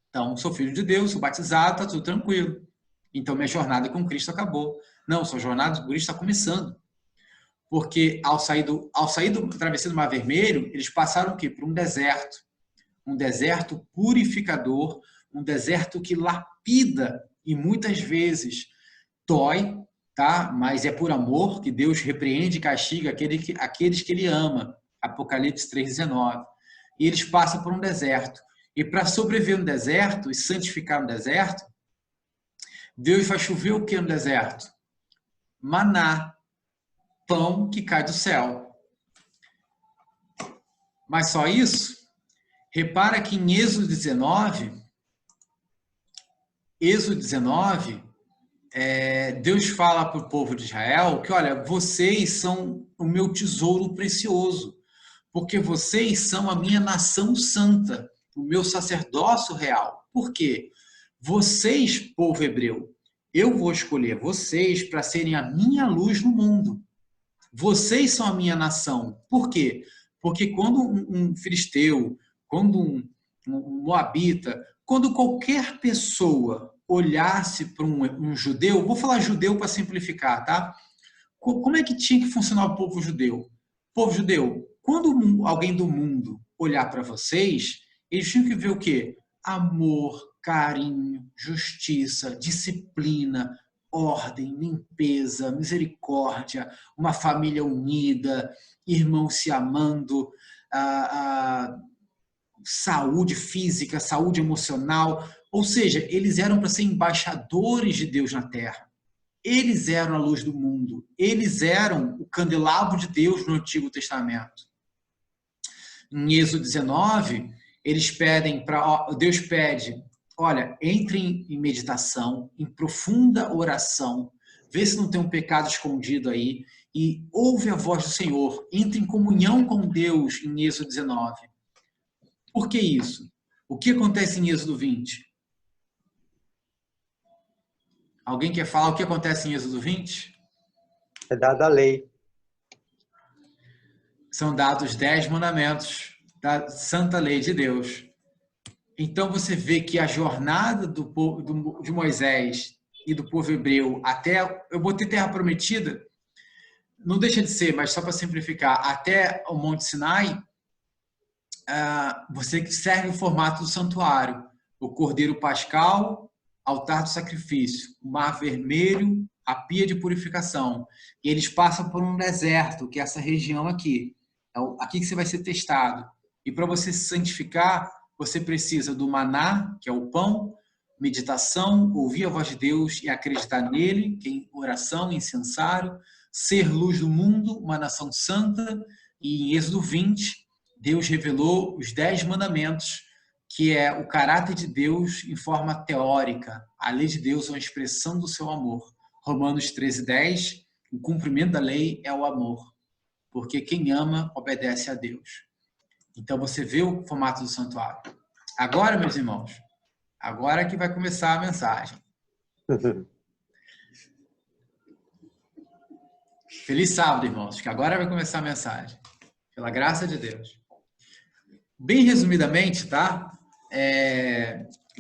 Então, sou filho de Deus, sou batizado, está tudo tranquilo. Então, minha jornada com Cristo acabou. Não, sua jornada com Cristo está começando. Porque ao sair do travessia do Mar Vermelho, eles passaram o quê? Por um deserto. Um deserto purificador, um deserto que lapida e muitas vezes dói, tá? Mas é por amor que Deus repreende e castiga aqueles que Ele ama. Apocalipse 3,19. E eles passam por um deserto. E para sobreviver no deserto e santificar no deserto, Deus vai chover o que no deserto? Maná, pão que cai do céu. Mas só isso? Repara que em Êxodo 19, Deus fala para o povo de Israel que, olha, vocês são o meu tesouro precioso, porque vocês são a minha nação santa, o meu sacerdócio real. Por quê? Vocês, povo hebreu, eu vou escolher vocês para serem a minha luz no mundo. Vocês são a minha nação. Por quê? Porque quando um filisteu, quando um moabita, quando qualquer pessoa olhasse para um judeu, vou falar judeu para simplificar, tá? Como é que tinha que funcionar o povo judeu? Povo judeu, quando alguém do mundo olhar para vocês, eles tinham que ver o quê? Amor, carinho, justiça, disciplina, ordem, limpeza, misericórdia, uma família unida, irmãos se amando, saúde física, saúde emocional. Ou seja, eles eram para ser embaixadores de Deus na Terra. Eles eram a luz do mundo. Eles eram o candelabro de Deus no Antigo Testamento. Em Êxodo 19, Deus pede, olha, entrem em meditação, em profunda oração, vê se não tem um pecado escondido aí, e ouve a voz do Senhor, entre em comunhão com Deus em Êxodo 19. Por que isso? O que acontece em Êxodo 20? Alguém quer falar o que acontece em Êxodo 20? É dada a lei. São dados 10 mandamentos da santa lei de Deus. Então você vê que a jornada de Moisés e do povo hebreu até, eu botei terra prometida, não deixa de ser, mas só para simplificar, até o Monte Sinai, você serve o formato do santuário, o cordeiro pascal, altar do sacrifício, o mar vermelho, a pia de purificação. E eles passam por um deserto, que é essa região aqui. É aqui que você vai ser testado. E para você se santificar, você precisa do maná, que é o pão, meditação, ouvir a voz de Deus e acreditar nele, que é oração, incensário, ser luz do mundo, uma nação santa. E em Êxodo 20, Deus revelou os 10 mandamentos, que é o caráter de Deus em forma teórica. A lei de Deus é uma expressão do seu amor. Romanos 13:10, o cumprimento da lei é o amor, porque quem ama obedece a Deus. Então você vê o formato do santuário. Agora, meus irmãos, agora que vai começar a mensagem. Feliz sábado, irmãos, que agora vai começar a mensagem. Pela graça de Deus. Bem resumidamente, tá?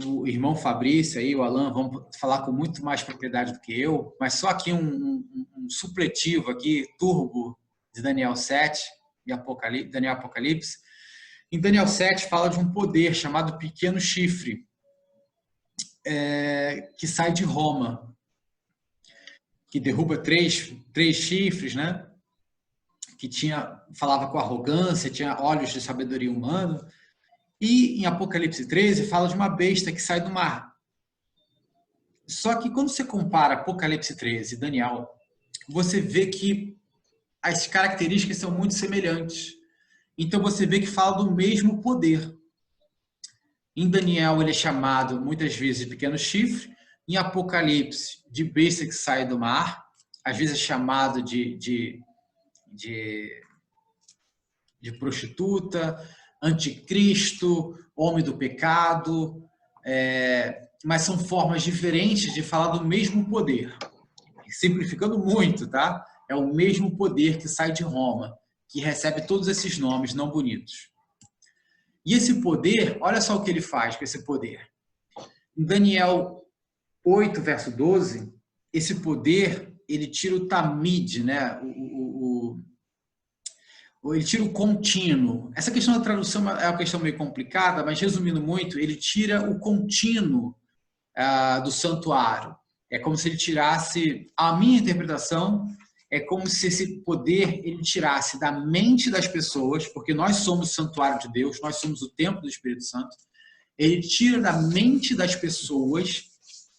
O irmão Fabrício aí, o Alan, vão falar com muito mais propriedade do que eu, mas só aqui um supletivo aqui, turbo, de Daniel 7 e Daniel Apocalipse. Em Daniel 7 fala de um poder chamado pequeno chifre, que sai de Roma, que derruba três chifres, né? Que falava com arrogância, tinha olhos de sabedoria humana. E em Apocalipse 13 fala de uma besta que sai do mar. Só que quando você compara Apocalipse 13 e Daniel, você vê que as características são muito semelhantes. Então você vê que fala do mesmo poder. Em Daniel ele é chamado muitas vezes de pequeno chifre, em Apocalipse de besta que sai do mar, às vezes é chamado de prostituta, anticristo, homem do pecado, mas são formas diferentes de falar do mesmo poder. Simplificando muito, tá? É o mesmo poder que sai de Roma, que recebe todos esses nomes não bonitos. E esse poder, olha só o que ele faz com esse poder. Em Daniel 8, verso 12, esse poder, ele tira o tamid, né? Ele tira o contínuo. Essa questão da tradução é uma questão meio complicada, mas resumindo muito, ele tira o contínuo do santuário. É como se ele tirasse, a minha interpretação, é como se esse poder ele tirasse da mente das pessoas, porque nós somos o santuário de Deus, nós somos o templo do Espírito Santo. Ele tira da mente das pessoas,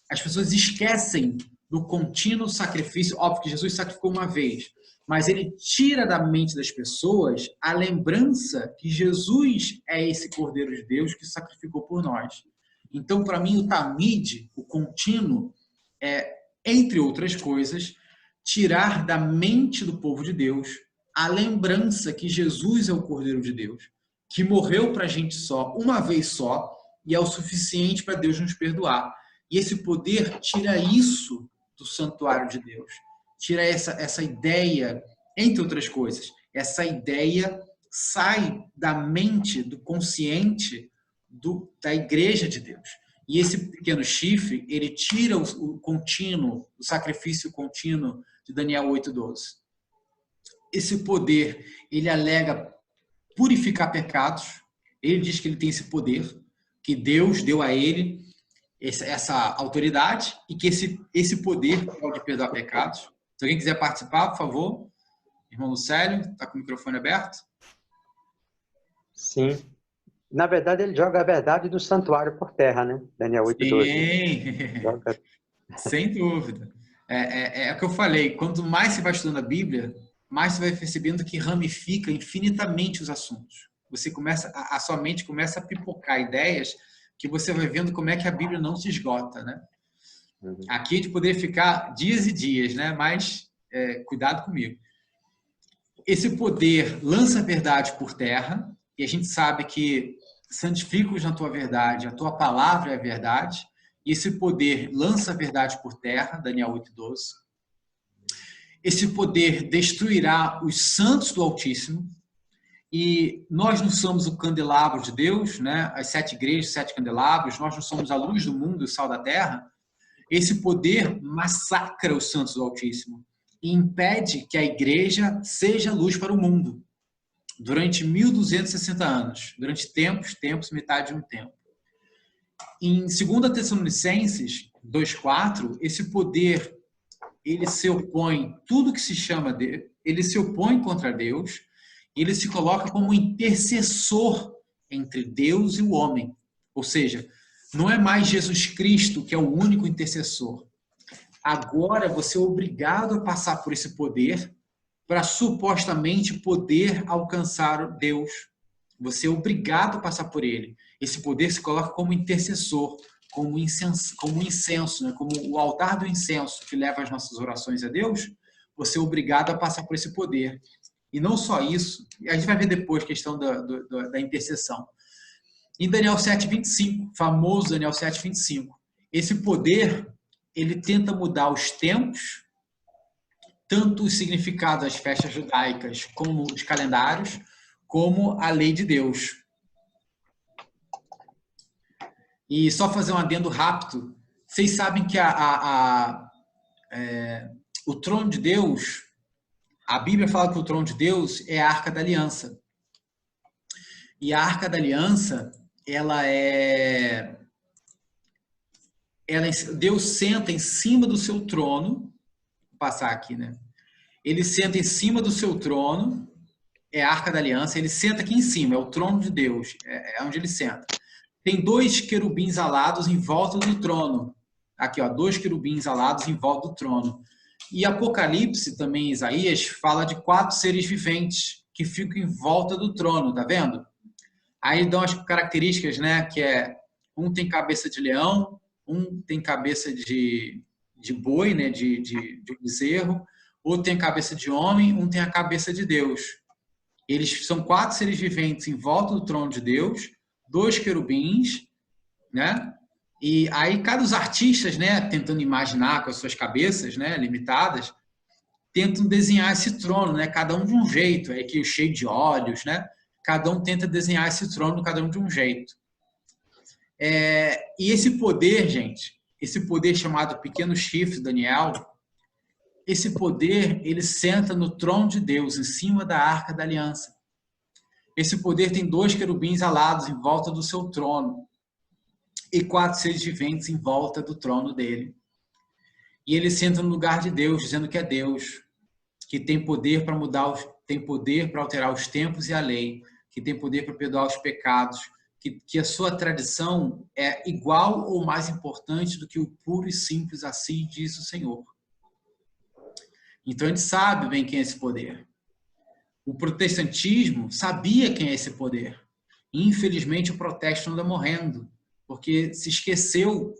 as pessoas esquecem do contínuo sacrifício, óbvio que Jesus sacrificou uma vez, mas ele tira da mente das pessoas a lembrança que Jesus é esse Cordeiro de Deus que sacrificou por nós. Então, para mim, o tamid, o contínuo, entre outras coisas, tirar da mente do povo de Deus a lembrança que Jesus é o Cordeiro de Deus, que morreu para a gente só, uma vez só, e é o suficiente para Deus nos perdoar. E esse poder tira isso do santuário de Deus. Tira essa ideia, entre outras coisas, essa ideia sai da mente, do consciente da igreja de Deus. E esse pequeno chifre, ele tira o contínuo, o sacrifício contínuo de Daniel 8:12. Esse poder, ele alega purificar pecados. Ele diz que ele tem esse poder, que Deus deu a ele essa autoridade e que esse poder pode perdoar pecados. Se alguém quiser participar, por favor. Irmão Lucélio, está com o microfone aberto? Sim. Na verdade, ele joga a verdade do santuário por terra, né? Daniel 8:12. Sim, sem dúvida. É o que eu falei, quanto mais você vai estudando a Bíblia, mais você vai percebendo que ramifica infinitamente os assuntos. A sua mente começa a pipocar ideias que você vai vendo como é que a Bíblia não se esgota, né? Aqui a gente poderia ficar dias e dias, né? Mas cuidado comigo. Esse poder lança a verdade por terra, e a gente sabe que santifica-os na tua verdade, a tua palavra é a verdade, e esse poder lança a verdade por terra, Daniel 8:12. Esse poder destruirá os santos do Altíssimo, e nós não somos o candelabro de Deus, né? As 7 igrejas, 7 candelabros, nós não somos a luz do mundo, o sal da terra. Esse poder massacra os santos do Altíssimo e impede que a igreja seja luz para o mundo durante 1260 anos, durante tempos, metade de um tempo. Em 2 Tessalonicenses 2:4, esse poder, ele se opõe, tudo que se chama de, ele se opõe contra Deus, ele se coloca como intercessor entre Deus e o homem. Ou seja, não é mais Jesus Cristo que é o único intercessor. Agora você é obrigado a passar por esse poder para supostamente poder alcançar Deus. Você é obrigado a passar por ele. Esse poder se coloca como intercessor, como incenso, né? Como o altar do incenso que leva as nossas orações a Deus. Você é obrigado a passar por esse poder. E não só isso, a gente vai ver depois a questão da intercessão. Em Daniel 7:25, famoso Daniel 7:25, esse poder, ele tenta mudar os tempos, tanto o significado das festas judaicas como os calendários, como a lei de Deus. E só fazer um adendo rápido, vocês sabem que o trono de Deus, a Bíblia fala que o trono de Deus é a Arca da Aliança. E a Arca da Aliança, Deus senta em cima do seu trono, vou passar aqui, né? Ele senta em cima do seu trono, é a Arca da Aliança, ele senta aqui em cima, é o trono de Deus, é onde ele senta. Tem 2 querubins alados em volta do trono. Aqui, ó, 2 querubins alados em volta do trono. E Apocalipse, também Isaías, fala de 4 seres viventes que ficam em volta do trono, tá vendo? Aí dão as características, né? Que é, um tem cabeça de leão, um tem cabeça de boi, né? De bezerro, outro tem a cabeça de homem, um tem a cabeça de Deus. Eles são 4 seres viventes em volta do trono de Deus, 2 querubins, né? E aí cada os artistas, né, tentando imaginar com as suas cabeças, né, limitadas, tentam desenhar esse trono, né, cada um de um jeito, é que cheio de olhos, né? Cada um tenta desenhar esse trono, cada um de um jeito. E esse poder, gente, esse poder chamado pequeno chifre, Daniel, esse poder, ele senta no trono de Deus, em cima da Arca da Aliança. Esse poder tem 2 querubins alados em volta do seu trono e 4 seres viventes em volta do trono dele. E ele senta no lugar de Deus, dizendo que é Deus, que tem poder para mudar, tem poder para alterar os tempos e a lei, que tem poder para perdoar os pecados, que a sua tradição é igual ou mais importante do que o puro e simples, assim diz o Senhor. Então a gente sabe bem quem é esse poder. O protestantismo sabia quem é esse poder. Infelizmente o protesto anda morrendo, porque se esqueceu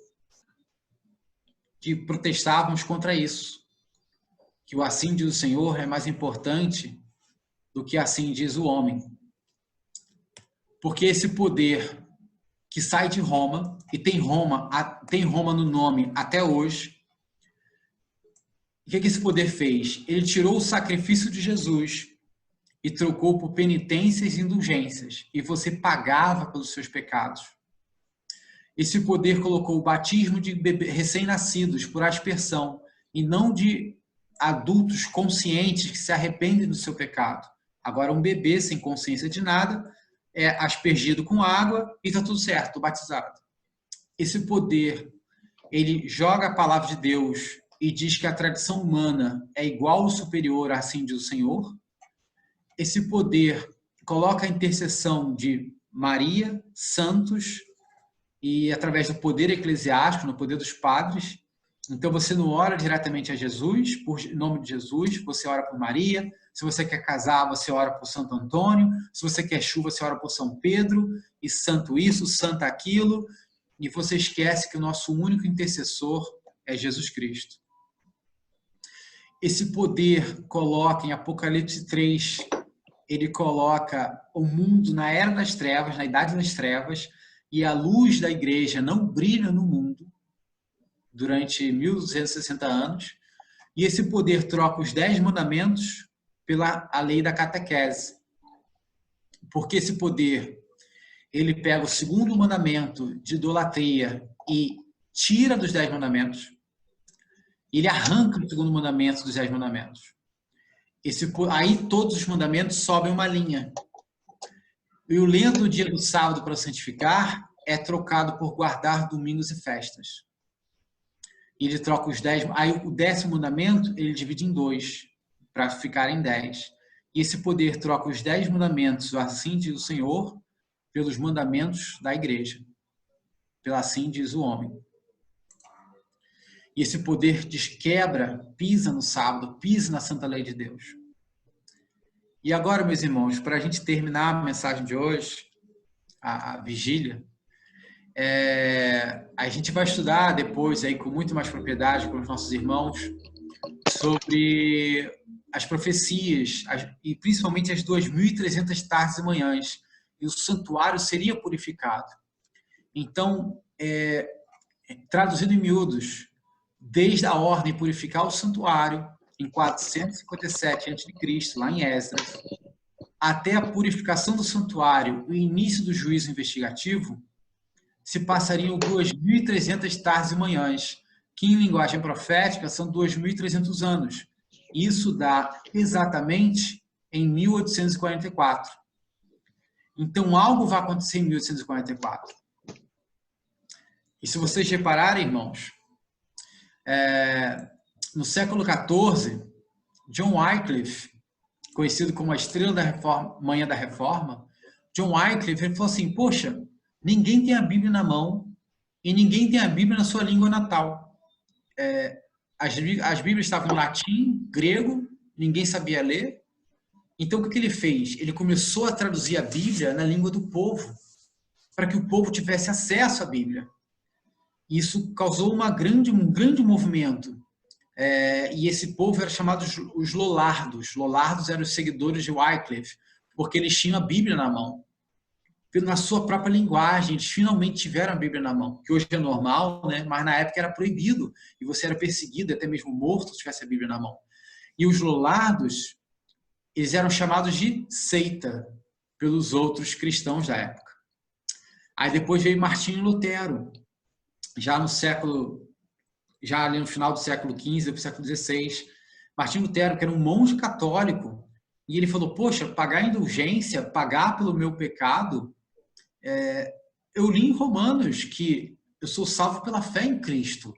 que protestávamos contra isso. Que o assim diz o Senhor é mais importante do que assim diz o homem. Porque esse poder que sai de Roma, e tem Roma no nome até hoje, o que esse poder fez? Ele tirou o sacrifício de Jesus e trocou por penitências e indulgências, e você pagava pelos seus pecados. Esse poder colocou o batismo de recém-nascidos por aspersão, e não de adultos conscientes que se arrependem do seu pecado. Agora, um bebê sem consciência de nada é aspergido com água e está tudo certo, batizado. Esse poder, ele joga a palavra de Deus e diz que a tradição humana é igual ou superior, assim diz o Senhor. Esse poder coloca a intercessão de Maria, santos, e através do poder eclesiástico, no poder dos padres. Então você não ora diretamente a Jesus, por nome de Jesus, você ora por Maria. Se você quer casar, você ora por Santo Antônio. Se você quer chuva, você ora por São Pedro. E santo isso, santo aquilo. E você esquece que o nosso único intercessor é Jesus Cristo. Esse poder coloca em Apocalipse 3, ele coloca o mundo na era das trevas, na idade das trevas, e a luz da igreja não brilha no mundo durante 1260 anos, e esse poder troca os 10 mandamentos pela a lei da catequese. Porque esse poder, ele pega o segundo mandamento de idolatria e tira dos 10 mandamentos, ele arranca o segundo mandamento dos 10 mandamentos. Aí todos os mandamentos sobem uma linha. E o lento do dia do sábado para santificar é trocado por guardar domingos e festas. Ele troca os 10. Aí o 10º mandamento ele divide em 2 para ficar em 10. E esse poder troca os 10 mandamentos, assim diz o Senhor, pelos mandamentos da igreja. Pela assim diz o homem. E esse poder desquebra, pisa no sábado, pisa na santa lei de Deus. E agora, meus irmãos, para a gente terminar a mensagem de hoje, a vigília, a gente vai estudar depois, aí, com muito mais propriedade com os nossos irmãos, sobre as profecias, e principalmente as 2.300 tardes e manhãs, e o santuário seria purificado. Então, traduzido em miúdos, desde a ordem purificar o santuário, em 457 a.C., lá em Esdras, até a purificação do santuário e o início do juízo investigativo, se passariam 2.300 tardes e manhãs, que em linguagem profética são 2.300 anos. Isso dá exatamente em 1844. Então, algo vai acontecer em 1844. E se vocês repararem, irmãos, no século XIV, John Wycliffe, conhecido como a estrela da reforma, manhã da reforma, John Wycliffe, ele falou assim, poxa, ninguém tem a Bíblia na mão e ninguém tem a Bíblia na sua língua natal. As Bíblias estavam em latim, grego, ninguém sabia ler. Então, o que ele fez? Ele começou a traduzir a Bíblia na língua do povo, para que o povo tivesse acesso à Bíblia. Isso causou um grande movimento. E esse povo era chamado os Lollardos. Lollardos eram os seguidores de Wycliffe, porque eles tinham a Bíblia na mão. Na sua própria linguagem, eles finalmente tiveram a Bíblia na mão, que hoje é normal, né? Mas na época era proibido, e você era perseguido, até mesmo morto, se tivesse a Bíblia na mão. E os Lollardos, eles eram chamados de seita pelos outros cristãos da época. Aí depois veio Martinho Lutero, já ali no final do século XV, do século XVI. Martinho Lutero, que era um monge católico, e ele falou, poxa, pagar indulgência, pagar pelo meu pecado, eu li em Romanos que eu sou salvo pela fé em Cristo.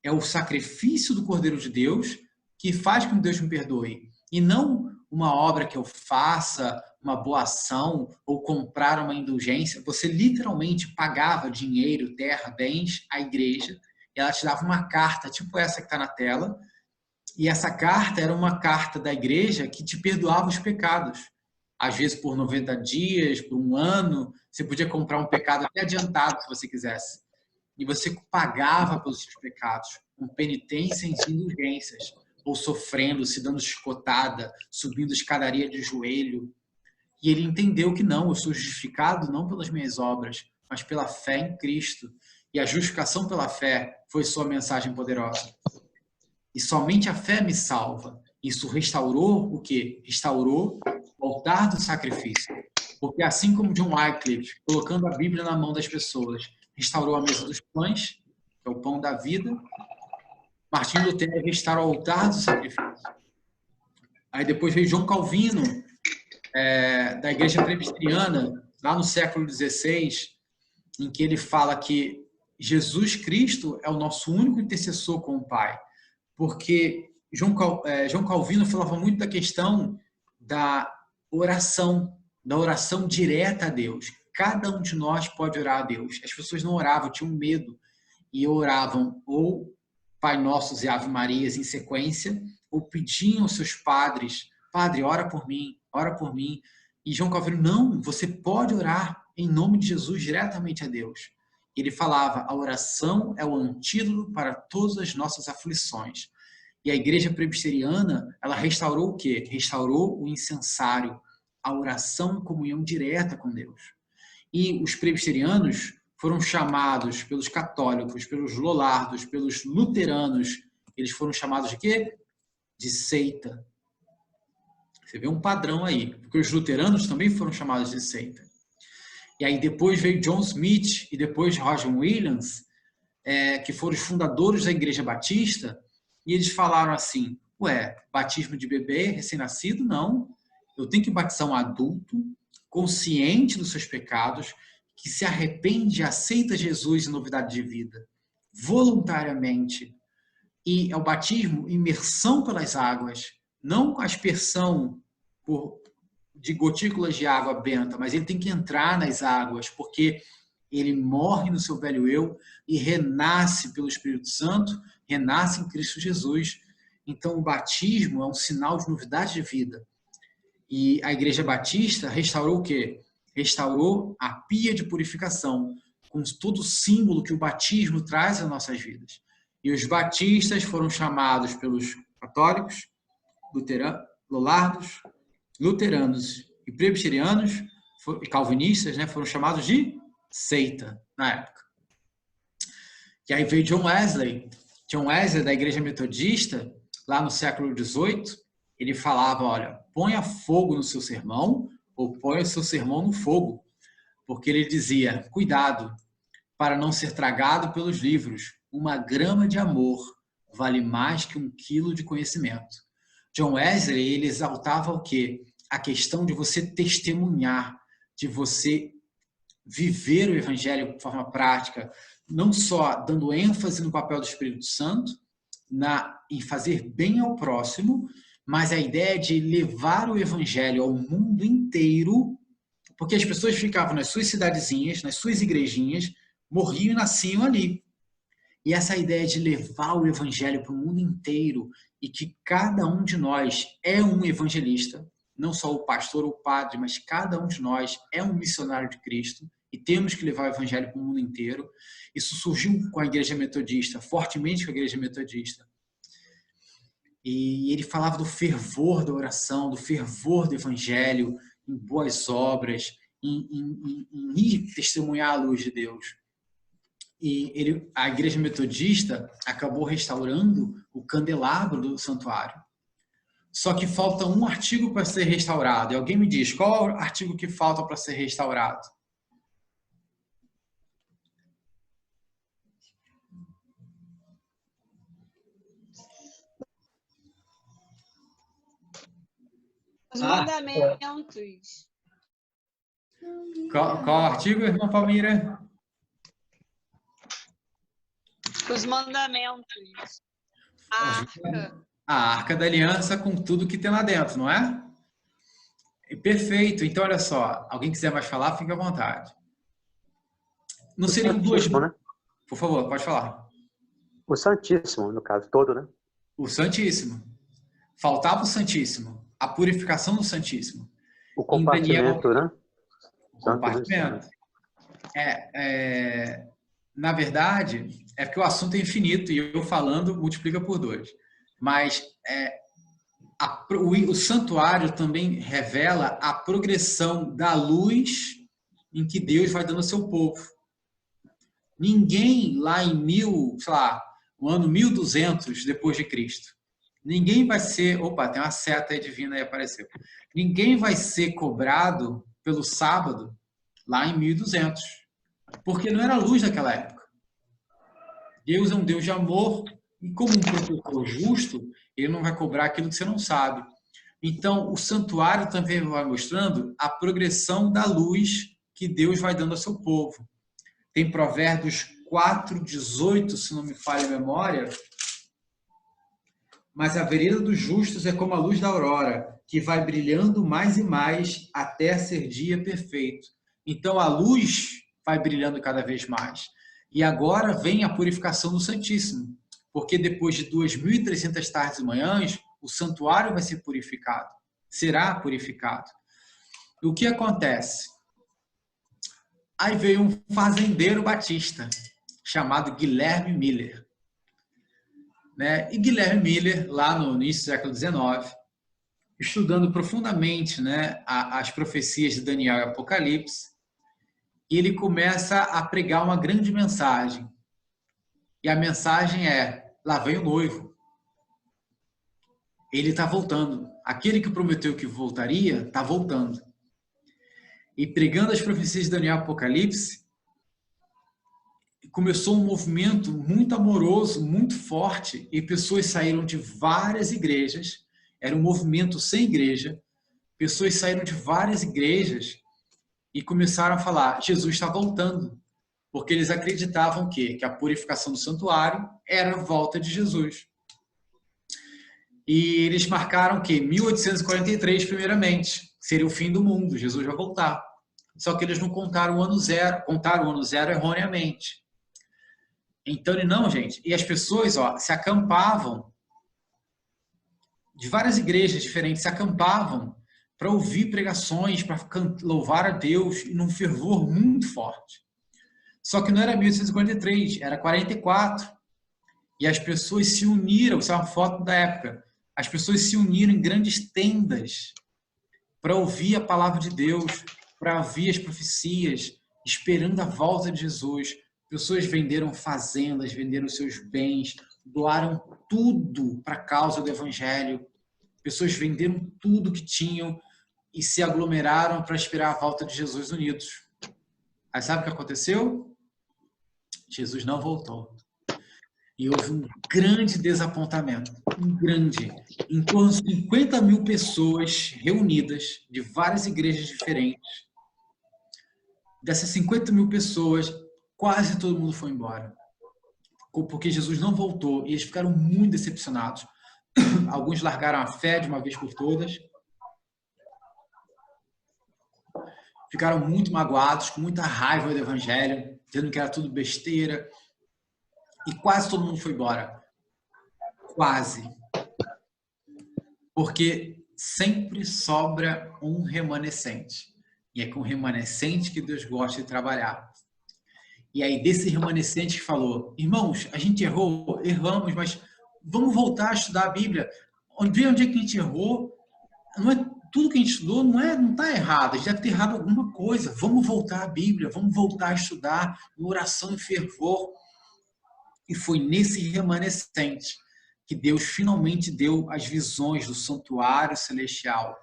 É o sacrifício do Cordeiro de Deus que faz com que Deus me perdoe. E não uma obra que eu faça, uma boa ação, ou comprar uma indulgência. Você literalmente pagava dinheiro, terra, bens à igreja, e ela te dava uma carta, tipo essa que está na tela, e essa carta era uma carta da igreja que te perdoava os pecados. Às vezes por 90 dias, por um ano, você podia comprar um pecado até adiantado, se você quisesse. E você pagava pelos seus pecados, com penitência e indulgências, ou sofrendo, se dando chicotada, subindo escadaria de joelho. E ele entendeu que não, eu sou justificado não pelas minhas obras, mas pela fé em Cristo. E a justificação pela fé foi sua mensagem poderosa. E somente a fé me salva. Isso restaurou o quê? Restaurou o altar do sacrifício. Porque assim como John Wycliffe, colocando a Bíblia na mão das pessoas, restaurou a mesa dos pães, que é o pão da vida, Martinho Lutero restaurou o altar do sacrifício. Aí depois veio João Calvino, da Igreja Presbiteriana, lá no século XVI, em que ele fala que Jesus Cristo é o nosso único intercessor com o Pai. Porque João Calvino falava muito da questão da oração direta a Deus. Cada um de nós pode orar a Deus. As pessoas não oravam, tinham medo, e oravam ou Pai Nossos e Ave Marias em sequência, ou pediam aos seus padres, Padre, ora por mim, ora por mim. E João Calvino, não, você pode orar em nome de Jesus diretamente a Deus. Ele falava, a oração é o antídoto para todas as nossas aflições. E a igreja presbiteriana, ela restaurou o quê? Restaurou o incensário, a oração e comunhão direta com Deus. E os presbiterianos foram chamados pelos católicos, pelos lollardos, pelos luteranos, eles foram chamados de quê? De seita. Você vê um padrão aí, porque os luteranos também foram chamados de seita. E aí depois veio John Smith e depois Roger Williams, que foram os fundadores da Igreja Batista, e eles falaram assim, batismo de bebê recém-nascido? Não. Eu tenho que batizar um adulto, consciente dos seus pecados, que se arrepende e aceita Jesus em novidade de vida, voluntariamente. E é o batismo, imersão pelas águas, não a aspersão de gotículas de água benta, mas ele tem que entrar nas águas, porque ele morre no seu velho eu e renasce pelo Espírito Santo, renasce em Cristo Jesus. Então, o batismo é um sinal de novidade de vida. E a Igreja Batista restaurou o quê? Restaurou a pia de purificação, com todo o símbolo que o batismo traz às nossas vidas. E os batistas foram chamados pelos católicos, lollardos, luteranos e presbiterianos e calvinistas, né, foram chamados de seita na época. E aí veio John Wesley da Igreja Metodista, lá no século XVIII, ele falava, olha, ponha fogo no seu sermão ou ponha o seu sermão no fogo, porque ele dizia, cuidado, para não ser tragado pelos livros, 1 grama de amor vale mais que 1 quilo de conhecimento. John Wesley, ele exaltava o quê? A questão de você testemunhar, de você viver o evangelho de forma prática, não só dando ênfase no papel do Espírito Santo, em fazer bem ao próximo, mas a ideia de levar o evangelho ao mundo inteiro, porque as pessoas ficavam nas suas cidadezinhas, nas suas igrejinhas, morriam e nasciam ali. E essa ideia de levar o evangelho para o mundo inteiro e que cada um de nós é um evangelista, não só o pastor ou o padre, mas cada um de nós é um missionário de Cristo e temos que levar o evangelho para o mundo inteiro. Isso surgiu com a Igreja Metodista, fortemente com a Igreja Metodista. E ele falava do fervor da oração, do fervor do evangelho, em boas obras, em ir testemunhar a luz de Deus. E a Igreja Metodista acabou restaurando o candelabro do santuário. Só que falta um artigo para ser restaurado. E alguém me diz, qual é o artigo que falta para ser restaurado? Os mandamentos. Qual artigo, irmã Palmira? Os mandamentos. A arca. A arca da aliança com tudo que tem lá dentro, não é? Perfeito. Então, olha só. Alguém quiser mais falar, fique à vontade. Não seriam duas... Né? Por favor, pode falar. O Santíssimo, no caso todo, né? O Santíssimo. Faltava o Santíssimo. A purificação do Santíssimo. O compartimento, né? O compartimento. Na verdade, é porque o assunto é infinito e eu falando multiplica por 2. Mas o santuário também revela a progressão da luz em que Deus vai dando ao seu povo. Ninguém lá em no ano 1200 depois de Cristo, ninguém vai ser... Opa, tem uma seta aí divina aí apareceu. Ninguém vai ser cobrado pelo sábado lá em 1200, porque não era luz naquela época. Deus é um Deus de amor e como um protetor justo, ele não vai cobrar aquilo que você não sabe. Então, o santuário também vai mostrando a progressão da luz que Deus vai dando ao seu povo. Tem Provérbios 4:18, se não me falha a memória. Mas a vereda dos justos é como a luz da aurora, que vai brilhando mais e mais até ser dia perfeito. Então, a luz vai brilhando cada vez mais. E agora vem a purificação do Santíssimo, porque depois de 2.300 tardes e manhãs, o santuário vai ser purificado, será purificado. E o que acontece? Aí veio um fazendeiro batista, chamado Guilherme Miller. Né? E Guilherme Miller, lá no início do século XIX, estudando profundamente, né, as profecias de Daniel e Apocalipse, e ele começa a pregar uma grande mensagem. E a mensagem é: lá vem o noivo. Ele está voltando. Aquele que prometeu que voltaria, está voltando. E pregando as profecias de Daniel e Apocalipse, começou um movimento muito amoroso, muito forte, e pessoas saíram de várias igrejas. Era um movimento sem igreja. Pessoas saíram de várias igrejas e começaram a falar: Jesus está voltando. Porque eles acreditavam que a purificação do santuário era a volta de Jesus. E eles marcaram que 1843, primeiramente, seria o fim do mundo, Jesus vai voltar. Só que eles não contaram o ano zero, contaram o ano zero erroneamente. Então, não, gente. E as pessoas, se acampavam, de várias igrejas diferentes, se acampavam para ouvir pregações, para louvar a Deus, num fervor muito forte. Só que não era 1843, era 44. E as pessoas se uniram, isso é uma foto da época, as pessoas se uniram em grandes tendas para ouvir a palavra de Deus, para ouvir as profecias, esperando a volta de Jesus. Pessoas venderam fazendas, venderam seus bens, doaram tudo para a causa do Evangelho. Pessoas venderam tudo que tinham e se aglomeraram para esperar a volta de Jesus unidos. Aí sabe o que aconteceu? Jesus não voltou. E houve um grande desapontamento, um grande. Em torno de 50 mil pessoas reunidas de várias igrejas diferentes. Dessas 50 mil pessoas, quase todo mundo foi embora. Porque Jesus não voltou e eles ficaram muito decepcionados. Alguns largaram a fé de uma vez por todas. Ficaram muito magoados, com muita raiva do Evangelho, dizendo que era tudo besteira. E quase todo mundo foi embora. Quase. Porque sempre sobra um remanescente. E é com o remanescente que Deus gosta de trabalhar. E aí, desse remanescente que falou: irmãos, a gente errou, erramos, mas vamos voltar a estudar a Bíblia. Ver onde é que a gente errou. Não é, tudo que a gente estudou não está errado. A gente deve ter errado alguma coisa. Vamos voltar à Bíblia, vamos voltar a estudar em oração e fervor. E foi nesse remanescente que Deus finalmente deu as visões do santuário celestial,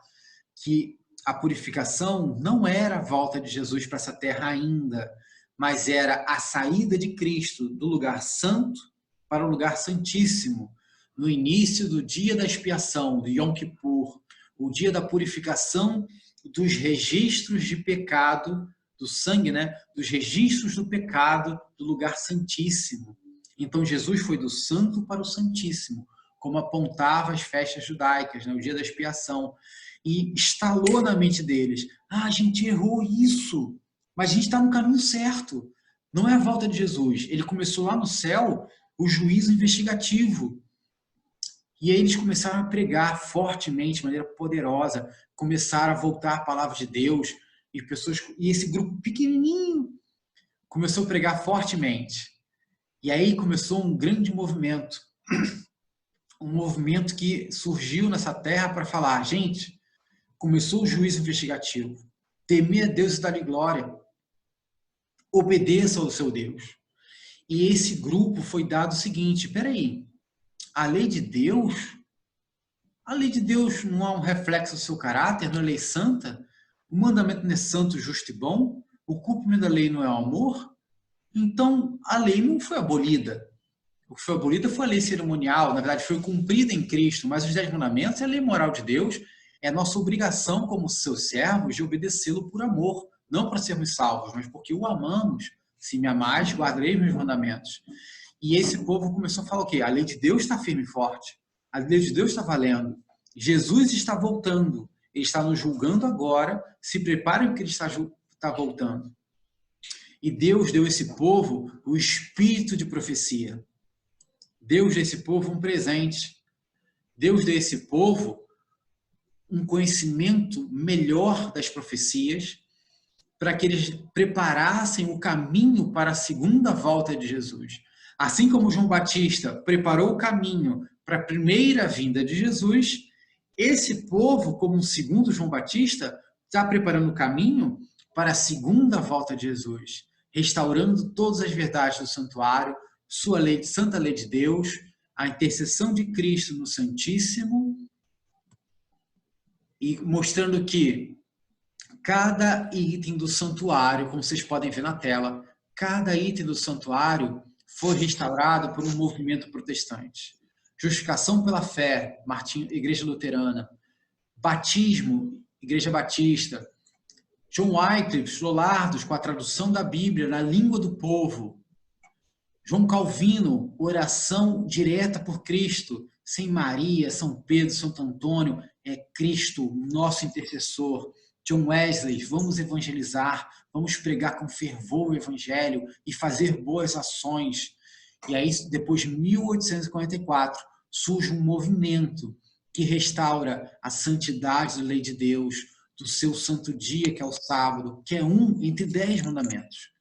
que a purificação não era a volta de Jesus para essa terra ainda, mas era a saída de Cristo do lugar santo para o lugar santíssimo, no início do dia da expiação, do Yom Kippur, o dia da purificação dos registros de pecado, do sangue, né? Dos registros do pecado do lugar santíssimo. Então, Jesus foi do santo para o santíssimo, como apontava as festas judaicas, né? O dia da expiação. E instalou na mente deles: a gente errou isso, mas a gente está no caminho certo. Não é a volta de Jesus. Ele começou lá no céu o juízo investigativo. E aí eles começaram a pregar fortemente, de maneira poderosa, começaram a voltar a palavra de Deus, e esse grupo pequenininho começou a pregar fortemente. E aí começou um grande movimento, um movimento que surgiu nessa terra para falar: gente, começou o juízo investigativo, temer a Deus e dar-lhe glória, obedeça ao seu Deus. E esse grupo foi dado o seguinte: peraí, a lei de Deus não é um reflexo do seu caráter, não é lei santa? O mandamento não é santo, justo e bom? O cumprimento da lei não é o amor? Então, a lei não foi abolida. O que foi abolida foi a lei cerimonial, na verdade foi cumprida em Cristo, mas os 10 mandamentos é a lei moral de Deus, é nossa obrigação como seus servos de obedecê-lo por amor, não para sermos salvos, mas porque o amamos. Se me amais, guardarei meus mandamentos. E esse povo começou a falar o quê? A lei de Deus está firme e forte. A lei de Deus está valendo. Jesus está voltando. Ele está nos julgando agora. Se preparem porque ele está voltando. E Deus deu a esse povo o espírito de profecia. Deus deu a esse povo um presente. Deus deu a esse povo um conhecimento melhor das profecias para que eles preparassem o caminho para a segunda volta de Jesus. Assim como João Batista preparou o caminho para a primeira vinda de Jesus, esse povo, como segundo João Batista, está preparando o caminho para a segunda volta de Jesus, restaurando todas as verdades do santuário, sua lei, santa lei de Deus, a intercessão de Cristo no Santíssimo, e mostrando que cada item do santuário, como vocês podem ver na tela, cada item do santuário foi restaurado por um movimento protestante. Justificação pela fé, Igreja Luterana. Batismo, Igreja Batista. John Wycliffe, Lollardos, com a tradução da Bíblia na língua do povo. João Calvino, oração direta por Cristo, sem Maria, São Pedro, Santo Antônio, é Cristo, nosso intercessor. John Wesley, vamos evangelizar, vamos pregar com fervor o evangelho e fazer boas ações. E aí, depois de 1844, surge um movimento que restaura a santidade da lei de Deus, do seu santo dia, que é o sábado, que é um entre 10 mandamentos.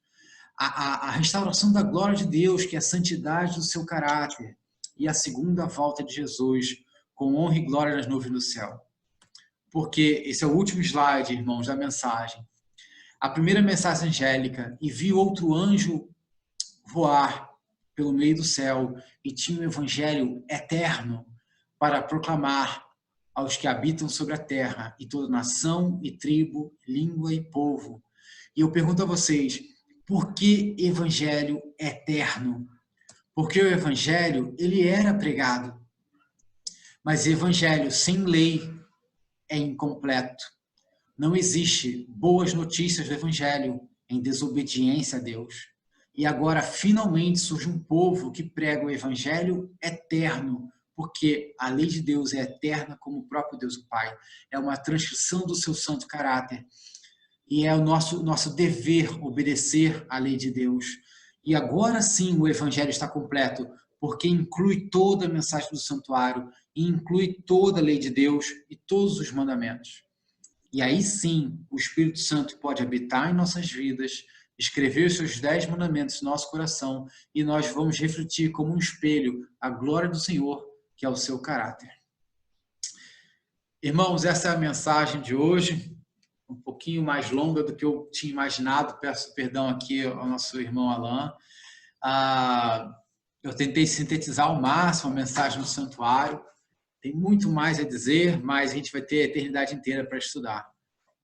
A restauração da glória de Deus, que é a santidade do seu caráter. E a segunda volta de Jesus, com honra e glória nas nuvens do céu. Porque esse é o último slide, irmãos, da mensagem. A primeira mensagem angélica, e vi outro anjo voar pelo meio do céu, e tinha um evangelho eterno para proclamar aos que habitam sobre a terra, e toda nação, e tribo, língua e povo. E eu pergunto a vocês, por que evangelho eterno? Porque o evangelho, ele era pregado. Mas evangelho sem lei é incompleto. Não existe boas notícias do evangelho em desobediência a Deus. E agora, finalmente, surge um povo que prega o evangelho eterno, porque a lei de Deus é eterna como o próprio Deus o Pai. É uma transcrição do seu santo caráter. E é o nosso dever obedecer à lei de Deus. E agora sim o evangelho está completo, porque inclui toda a mensagem do santuário, e inclui toda a lei de Deus e todos os mandamentos. E aí sim, o Espírito Santo pode habitar em nossas vidas, escrever os seus 10 mandamentos no nosso coração, e nós vamos refletir como um espelho a glória do Senhor, que é o seu caráter. Irmãos, essa é a mensagem de hoje, um pouquinho mais longa do que eu tinha imaginado, peço perdão aqui ao nosso irmão Alain. Eu tentei sintetizar ao máximo a mensagem do santuário, tem muito mais a dizer, mas a gente vai ter a eternidade inteira para estudar.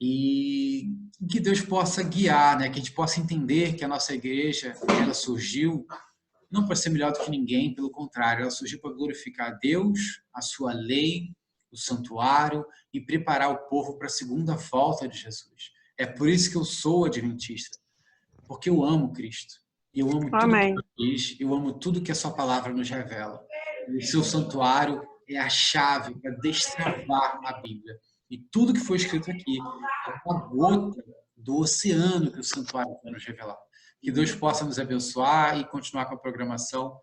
E que Deus possa guiar, né? Que a gente possa entender que a nossa igreja, ela surgiu não para ser melhor do que ninguém, pelo contrário, ela surgiu para glorificar a Deus, a sua lei, o santuário e preparar o povo para a segunda volta de Jesus. É por isso que eu sou adventista, porque eu amo Cristo. E eu amo tudo que Ele diz, eu amo tudo que a sua palavra nos revela. E o seu santuário é a chave para destravar a Bíblia. E tudo que foi escrito aqui é uma gota do oceano que o santuário vai nos revelar. Que Deus possa nos abençoar e continuar com a programação.